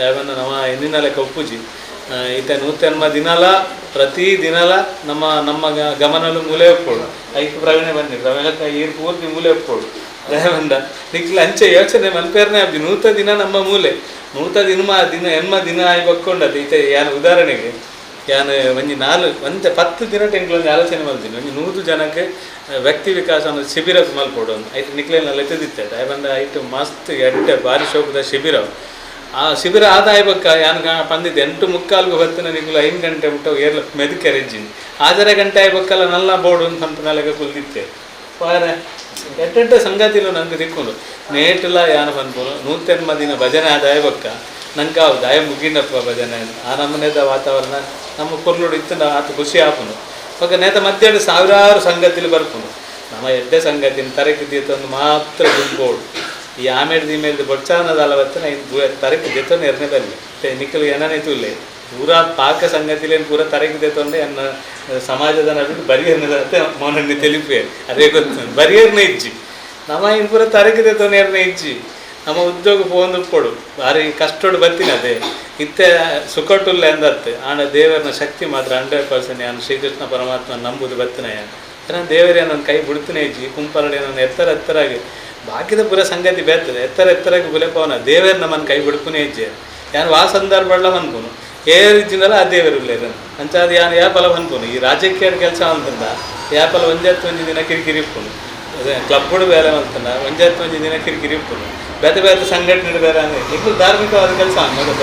ಯಾವನ್ನ ನಮ್ಮ ಎಂದಿನ ಲೆಕ್ಕ ಒಪ್ಪುಜಿ ಈತ 180 ದಿನಲ ಪ್ರತಿ ದಿನಲ ನಮ್ಮ ಗಮನಲು ಮೂಲೆ ಒಪ್ಪೋಡು ಐದು ಪ್ರವೀಣೆ ಬನ್ನಿ ಪ್ರವೀಣಕ್ಕೆ ಈರು ಪೂರ್ತಿ ಮೂಲೆ ಒಪ್ಪೋಡು ದಯವಂದ ನಿಕ್ಲ ಅಂಚೆ ಯೋಚನೆ ಮಲ್ಪೇರ್ನೇ ಅಬ್ಬಿ 100 ದಿನ ನಮ್ಮ ಮೂಲೆ 100 ದಿನ ಆಗಿ ಬಕ್ಕೊಂಡದ್ದು ಈತ ಯಾನು ಉದಾಹರಣೆಗೆ ಯಾನು ಒಂದೇ 10 ದಿನ ಟೆಂಕ್ಲೊಂದು ಆಲೋಚನೆ ಮಾಡ್ತೀನಿ ಒಂದು 100 ಜನಕ್ಕೆ ವ್ಯಕ್ತಿ ವಿಕಾಸ ಅನ್ನೋದು ಶಿಬಿರ ಮಲ್ಪೋಡು ಐಟು ನಿಕ್ಲೆಲ್ಲ ಎತ್ತಿದ್ದೆ ದಯವಂದ ಐಟು ಮಸ್ತ್ ಎಡ್ಡೆ ಭಾರಿ ಶೋಕದ ಶಿಬಿರ ಆ ಶಿಬಿರ ಆದಾಯ ಬಕ್ಕ ಯಾನು ಪಂದಿದ್ದೆ 8:45 ಹೊತ್ತಿನ ನಿಕ್ಲು 5 ಗಂಟೆ ಬಿಟ್ಟು ಏರ್ಲ ಮೆದಕೆ ರೆಜ್ಜಿನಿ 6 ಗಂಟೆ ಆಯ್ಬೇಕಲ್ಲ ನಲ್ಲ ಬೋರ್ಡು ಅಂತ ಹಂಪನಾಲೆಗೆ ಕುಲ್ದಿತ್ತೆ ಪಾರೆ ಎಟ್ಟೆಂಟ ಸಂಗತಿಲು ನಂಗೆ ದಿಕ್ಕೊಂಡು ನೇಟಲ ಯಾನು ಬಂದ್ಬೋದು 180 ದಿನ ಭಜನೆ ಆದಾಯ ಬಕ್ಕ ನಂಗೆ ಅವು ದಾಯ ಮುಗಿನಪ್ಪ ಭಜನೆ ಆ ನಮ್ಮನೇದ ವಾತಾವರಣ ನಮ್ಮ ಪೊರ್ಲುಡು ಇತ್ತು ಆತ ಖುಷಿ ಆಪುನು ಇವಾಗ ನೇತ ಮಧ್ಯಾಹ್ನ ಸಾವಿರಾರು ಸಂಗತಿಲು ಬರ್ಪುನು ನಮ್ಮ ಎಡ್ಡೆ ಸಂಗತಿನ ತರಕಿದ್ದಿ ತಂದು ಮಾತ್ರ ದುಂಬೋಡು ಈ ಆಮೇಲೆ ಬೊಚ್ಚಾನದ ಅಲವತ್ತಿನ ತರಕು ಜೆತೊಂದು ಎರಡನೇ ಬರಲಿ ನಿಕ್ಕಲು ಏನನೇತು ಇಲ್ಲೇ ಪೂರ ಪಾಕ ಸಂಗತಿಲೇನು ಪೂರ ತರಕಿದೆ ತೊಂಡೆ ಅನ್ನ ಸಮಾಜದ ನಡುವೆ ಬರಿಯರ್ನದಂತೆ ಮೌನಣ್ಣಿ ತಿಳಿಪೇ ಅದೇ ಗೊತ್ತು ಬರಿಯರ್ನ ಇಜ್ಜಿ ನಮ್ಮ ಇನ್ನು ಪೂರ ತರಕಿದೆ ತೊಂಡೆ ಎರಡನೇ ಇಜ್ಜಿ ನಮ್ಮ ಉದ್ಯೋಗ ಪೋಂದು ಕೊಡು ಭಾರಿ ಕಷ್ಟೋಡು ಬರ್ತೀನಿ ಅದೇ ಇತ್ತೆ ಸುಖಟುಲ್ಲ ಎಂದತ್ತೆ ಆಣ ದೇವರನ ಶಕ್ತಿ ಮಾತ್ರ 100% ನಾನು ಶ್ರೀಕೃಷ್ಣ ಪರಮಾತ್ಮ ನಂಬುದು ಬರ್ತೀನಿ ನಾನು ದೇವರೇ ನನ್ನ ಕೈ ಬಿಡ್ತೀನಿ ಇಜ್ಜಿ ಕುಂಪಲಡೆ ನನ್ನ ಎತ್ತರಾಗಿ ಬಾಕಿದ ಪೂರ ಸಂಗತಿ ಬೇರ್ತದೆ ಎತ್ತರಾಗಿ ಬುಲೆಪವನ ದೇವರು ನಮ್ಮನ್ನು ಕೈ ಬಿಡ್ಪುನೇ ಇಜ್ಜೆ ಯಾನು ಆ ಸಂದರ್ಭ ಅನ್ಕೊನು ಏ ರೀತಿಯಿಂದಲ್ಲ ಆ ದೇವರು ಇಲ್ಲ ಅಂಚಾದ ಯಾನು ಯಾಪಲ ಅನ್ಕೊನು ಈ ರಾಜಕೀಯ ಕೆಲಸ ಅಂತಂದ ಯಾಪಲ 1 ದಿನ ಕಿರಿಕಿರಿ ಇಪ್ಪುನು ಅದೇ ಕ್ಲಬ್ಗಳು ಬೇರೆ ಅಂತಂದ 1 ದಿನ ಕಿರಿಕಿರಿ ಇಪ್ಪುನು ಬೇರೆ ಸಂಘಟನೆ ಬೇರೆ ಅಂದರೆ ಇದು ಧಾರ್ಮಿಕವಾದ ಕೆಲಸ ಅನ್ನೋದು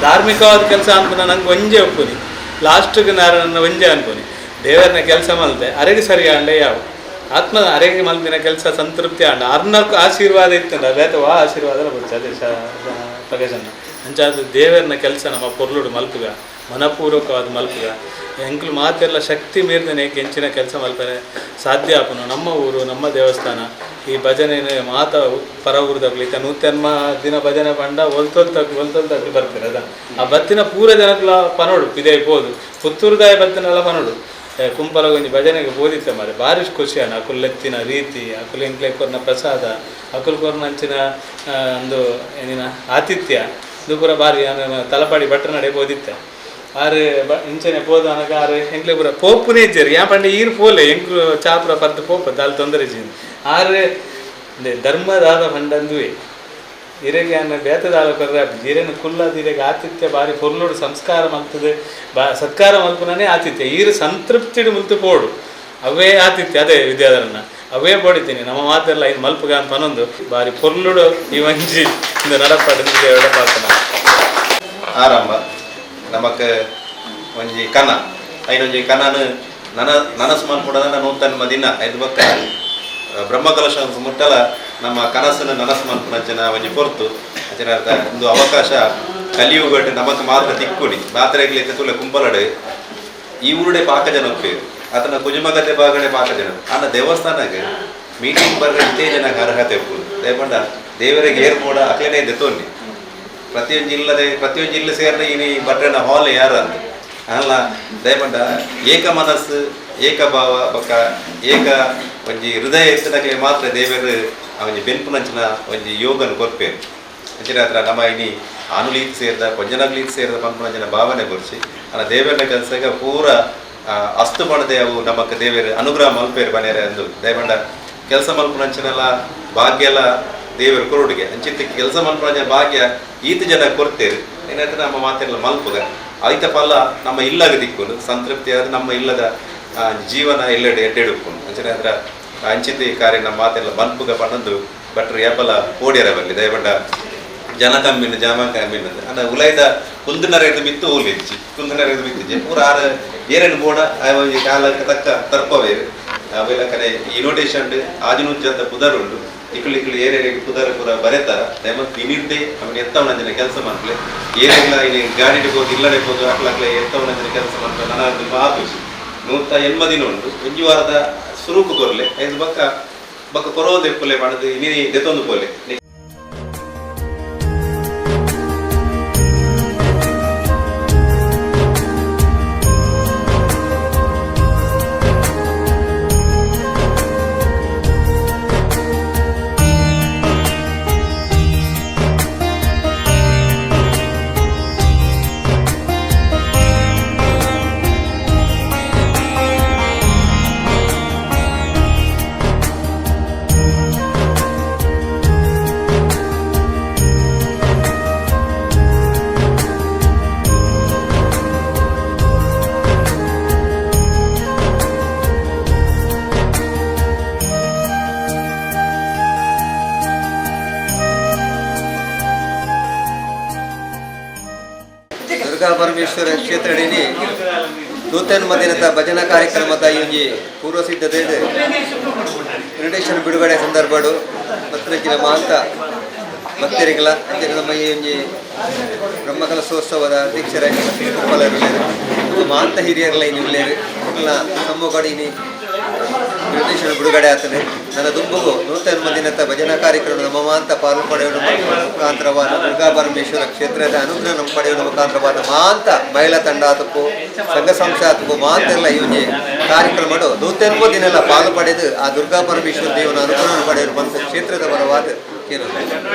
ಧಾರ್ಮಿಕವಾದ ಕೆಲಸ ಅಂತ ನಂಗೆ ಒಂಜೆ ಒಪ್ಪುನಿ ಲಾಸ್ಟಿಗೆ ನನ್ನ ಒಂಜೆ ಅನ್ಕೊನಿ ದೇವರನ್ನ ಕೆಲಸ ಮಲ್ತೆ ಅರೆಗೆ ಸರಿ ಅಂಡೆ ಯಾವ ಆತ್ಮ ಅರೆಗೆ ಮಲ್ತಿನ ಕೆಲಸ ಸಂತೃಪ್ತಿ ಅಂಡ ಅರ್ನಕ್ಕೂ ಆಶೀರ್ವಾದ ಇತ್ತಂಡ ಬೇತವಾ ಆಶೀರ್ವಾದ ಅದೇ ಪ್ರಕಾಶನ ಅಂಚಾದ ದೇವರನ್ನ ಕೆಲಸ ನಮ್ಮ ಪೊರ್ಲುಡು ಮಲ್ಪುಗ ಮನಪೂರ್ವಕವಾದ ಮಲ್ಪುಗ ಎಂಕ್ಲು ಮಾತೆಲ್ಲ ಶಕ್ತಿ ಮೀರಿದನೆ ಹೆಂಚಿನ ಕೆಲಸ ಮಲ್ಪನೆ ಸಾಧ್ಯ ಆಪನು ನಮ್ಮ ಊರು ನಮ್ಮ ದೇವಸ್ಥಾನ ಈ ಭಜನೆ ಮಾತ ಪರ ಊರ್ದಾಗ್ಲಿ 180 ದಿನ ಭಜನೆ ಪಂಡ ಒಲ್ತೊಲ್ತಕ್ಕೆ ಬರ್ತಾರೆ ಅದ ಆ ಬತ್ತಿನ ಪೂರ ಜನಕ್ಲ ಪನೋಡು ಇದೇ ಹೋದು ಪುತ್ತೂರುದಾಯ ಬತ್ತಿನೆಲ್ಲ ಪನೋಡು ಕುಂಪಲಗೊಂಜಿ ಭಜನೆಗೆ ಬೋದಿತ್ತೆ ಮಾರೆ ಭಾರಿ ಖುಷಿಯಾನ ಅಕುಲೆತ್ತಿನ ರೀತಿ ಅಕುಲು ಎಂಕ್ಲೆ ಕೊರ್ನ ಪ್ರಸಾದ ಅಕುಲು ಕೊರ್ನ ಅಂಚಿನ ಒಂದು ಏನಿನ ಆತಿಥ್ಯ ಇದು ಪೂರ ಭಾರಿ ತಲಪಾಡಿ ಭಟ್ರ ನಡೆ ಬೋದಿತ್ತೆ ಆರು ಇಂಚನೆ ಪೋದ ಅನಗ ಆರು ಎಂಕ್ಲೆ ಪೂರ ಪೋಪುನೇ ಇಜ್ಜೇರಿ ಯಾ ಪಂಡೆ ಈರು ಪೋಲೆ ಎಂಕ್ಲು ಚಾಪುರ ಪರ್ದು ಪೋಪ ದಾಲ್ ತೊಂದರೆ ಜೀನಿ ಆರು ಧರ್ಮದಾದ ಪಂಡಂದುವೆ ಇರೆಗೆ ಅನ್ನ ಬೇತದಾಲ ಕೊರ್ರೆ ಜೀರೆನ ಕುಲ್ಲದ ಇರೆಗೆ ಆತಿಥ್ಯ ಭಾರಿ ಪೊರ್ಲುಡು ಸಂಸ್ಕಾರ ಮಲ್ತದೆ ಸತ್ಕಾರ ಮಲ್ಪನೇ ಆತಿಥ್ಯ ಈರು ಸಂತೃಪ್ತಿಡು ಮುಲ್ತು ಪೋಡು ಅವೇ ಆತಿಥ್ಯ ಅದೇ ವಿದ್ಯಾಧರನ್ನ ಅವೇ ಬೋಡಿತೀನಿ ನಮ್ಮ ಮಾತೆಲ್ಲ ಇದು ಮಲ್ಪಗ ಅಂತ ಅನ್ನೊಂದು ಭಾರಿ ಪೊರ್ಲುಡು ಈ ಒಂಜಿ ಇಂದು ನಡಪಾಡು ಎಡಪಾತನ ಆರಂಭ ನಮಕ್ ಒಂಜಿ ಕನ ಐನೊಂಜಿ ಕನನು ನನಸು ಮಲ್ಪುಡದ 180 ದಿನ ಐದು ಬಕ್ಕ ಬ್ರಹ್ಮಕಲಶ ಮುಟ್ಟಲ ನಮ್ಮ ಕನಸನ್ನು ನನಸು ಮಲ್ಪುನಂಚಿನ ಒಂಜಿ ಪೊರ್ತು ಅಂಚಿನ ಒಂದು ಅವಕಾಶ ಕಲಿಯುಗಟ್ಟು ನಮಕ್ ಮಾತ್ರ ತಿಕ್ಕುಡಿ ಮಾತ್ರೆಗ್ಲಿಕ್ಕೆ ತುಲೆ ಕುಂಪಲಡೆ ಈ ಊರುಡೆ ಪಾಕಜನಕ್ಕೆ ಆತನ ಕುಜುಮಗತೆ ಬಾಗಡೆ ಪಾಕಜನ ಆನ ದೇವಸ್ಥಾನಕ್ಕೆ ಮೀಟಿಂಗ್ ಬರ್ರೆ ಇದೇ ಜನಕ್ಕೆ ಅರ್ಹತೆ ಉಪ್ಪು ದಯಪಂಡ ದೇವರಿಗೆ ಏರ್ಮೋಡ ಅಕ್ಲೇನೇ ದೆತ್ತೋನಿ ಪ್ರತಿಯೊಂದು ಜಿಲ್ಲೆ ಸೇರಿನ ಈ ಬಟ್ರನ ಹಾಲ್ ಯಾರಂತ ಅಲ್ಲ ದಯಪಂಡ ಏಕ ಮನಸ್ಸು ಏಕ ಭಾವ ಬಕ್ಕ ಏಕ ಒಂಜಿ ಹೃದಯ ಎತ್ತದಾಗಲೇ ಮಾತ್ರ ದೇವರು ಅವನಿಗೆ ಬೆನ್ಪುನಂಚಿನ ಒಂಜಿ ಯೋಗನ ಕೊರ್ಪೇರು ಅಂಚಿನ ಹತ್ರ ನಮ್ಮ ಇನಿ ಆನುಲೀತಿ ಸೇರಿದ ಕೊಂಜನಗ್ಲೀತಿ ಸೇರಿದ ಪಂಪುನಂಚಿನ ಭಾವನೆ ಕೊರ್ಸಿ ಅನ್ನ ದೇವರನ್ನ ಕೆಲಸಗ ಪೂರ ಅಸ್ತು ಮಾಡದೆ ಅವು ನಮಕ್ ದೇವರು ಅನುಗ್ರಹ ಮಲ್ಪೇರು ಬನೇರೆ ಅಂದು ದಯಮಾಡ ಕೆಲಸ ಮಲ್ಪುನಂಚಿನೆಲ್ಲ ಭಾಗ್ಯ ಎಲ್ಲ ದೇವರು ಕೊರಡಿಗೆ ಅಂಚಿನ ಕೆಲಸ ಮಲ್ಪುನ ಭಾಗ್ಯ ಈತ ಜನ ಕೊರ್ತೇರು ಏನಾಯ್ತು ನಮ್ಮ ಮಾತೆಲ್ಲ ಮಲ್ಪುಗ ಐತ ಫಲ ನಮ್ಮ ಇಲ್ಲಗ ದಿಕ್ಕೊಂಡು ಸಂತೃಪ್ತಿ ಆದ ನಮ್ಮ ಇಲ್ಲದ ಜೀವನ ಎಲ್ಲೆಡೆ ಎಡ್ಡೆಡುಕೊಂಡು ಅಂಚನೆ ಹತ್ರ ಅಂಚಿತಿ ಕಾರ್ಯ ನಮ್ಮ ಮಾತೆಲ್ಲ ಮಲ್ಪುಗ ಪಣ್ಣಂದು ಬಟ್ರು ಯಾಪಲ ಓಡ್ಯಾರ ಬರಲಿ ದಯಪಂಡ ಜನ ಕಮ್ಮಿನ ಜಾಮ ಕಮ್ಮಿನ ಅಂದ ಉಲೈದ ಕುಂದನರೇದು ಬಿತ್ತು ಊಲಿಚ್ಚಿ ಕುಂದನರೇದು ಬಿತ್ತಿಜ್ಜೆ ಪೂರ ಆರು ಏರೇನು ಬೋಡ ಕಾಲಕ್ಕೆ ತಕ್ಕ ತರ್ಪವೇರು ಅವೆಲ್ಲ ಕಡೆ ಇನೋಟೇಷನ್ ಆದಿನುಜ್ಜಂತ ಪುದರುಂಡು ಇಕ್ಕಳು ಏರೇರಿಗೆ ಪುದರ್ ಪೂರ ಬರೆತಾರ ದಯಮತ್ ಇನಿರ್ದೆ ಅವನು ಎತ್ತವನಂಜನ ಕೆಲಸ ಮಾಡ್ಲೆ ಏನಿಲ್ಲ ಇನ್ನು ಗಾಡಿಗೆ ಹೋಗಿ ಇಲ್ಲಡೆ ಹೋದು ಅಕ್ಲಕ್ಲೆ ಎತ್ತವನಂಜನ ಕೆಲಸ ಮಾಡ್ತಾರೆ ನನ್ನ ಆತುಸಿ 180 ದಿನ ಉಂಟು ಒಂಜಿ ವಾರದ ಸುರೂಪು ಕೊರ್ಲೆ ಐದು ಬಕ್ಕ ಕೊರೋದೆ ಪೊಲೆ ಮಾಡೋದು ಇನ್ನಿ ದೆತ್ತೊಂದು ಪೊಲೆ ದುರ್ಗಾ ಪರಮೇಶ್ವರ ಕ್ಷೇತ್ರದಲ್ಲಿ ನೂತನ ದಿನದ ಭಜನಾ ಕಾರ್ಯಕ್ರಮದ ಈ ಪೂರ್ವ ಸಿದ್ಧತೆ ನಿರ್ದೇಶನ ಬಿಡುಗಡೆ ಸಂದರ್ಭಡು ಪತ್ರಕ್ಕಿನ ಮಾಂತ ಭಕ್ತರಿಗಳ ಅಂಚನೆ ನಮ್ಮ ಈ ಒಂಜಿ ಬ್ರಹ್ಮಕಲಶೋತ್ಸವದ ಅಧ್ಯಕ್ಷರಾಗಿ ಕುಪ್ಪಲರು ಮಾಂತ ಹಿರಿಯರೆಲ್ಲ ಇನ್ನು ಉಳ್ಳೇರು ಸಮ್ಮುಖಡಿ ಇನಿ ನಿರ್ದೇಶನ ಬಿಡುಗಡೆ ಆಗ್ತದೆ ನನ್ನ ದುಂಬುಗು ನೂತನ ದಿನದ ಭಜನಾ ಕಾರ್ಯಕ್ರಮ ನಮ್ಮ ಮಾಂತ ಪಾಲು ಪಡೆಯುವ ಮುಖಾಂತರವಾದ ದುರ್ಗಾ ಪರಮೇಶ್ವರ ಕ್ಷೇತ್ರದ ಅನುಗ್ರಹ ನಮ್ಮ ಪಡೆಯುವ ಮುಖಾಂತರವಾದ ಮಾಂತ ಮಹಿಳಾ ತಂಡ ಆತಕ್ಕೂ ಸಂಘ ಸಂಸ್ಥೆ ಆತಕ್ಕೂ ಮಾಂತ ಎಲ್ಲ ಈ ಕಾರ್ಯಕ್ರಮಗಳು ನೂತನ ದಿನ ಪಾಲು ಪಡೆದು ಆ ದುರ್ಗಾ ಪರಮೇಶ್ವರ ದೇವನ ಅನುಗ್ರಹ ಪಡೆಯುವ ಕ್ಷೇತ್ರದ ಪರವಾದ ಕೇಳಿದೆ.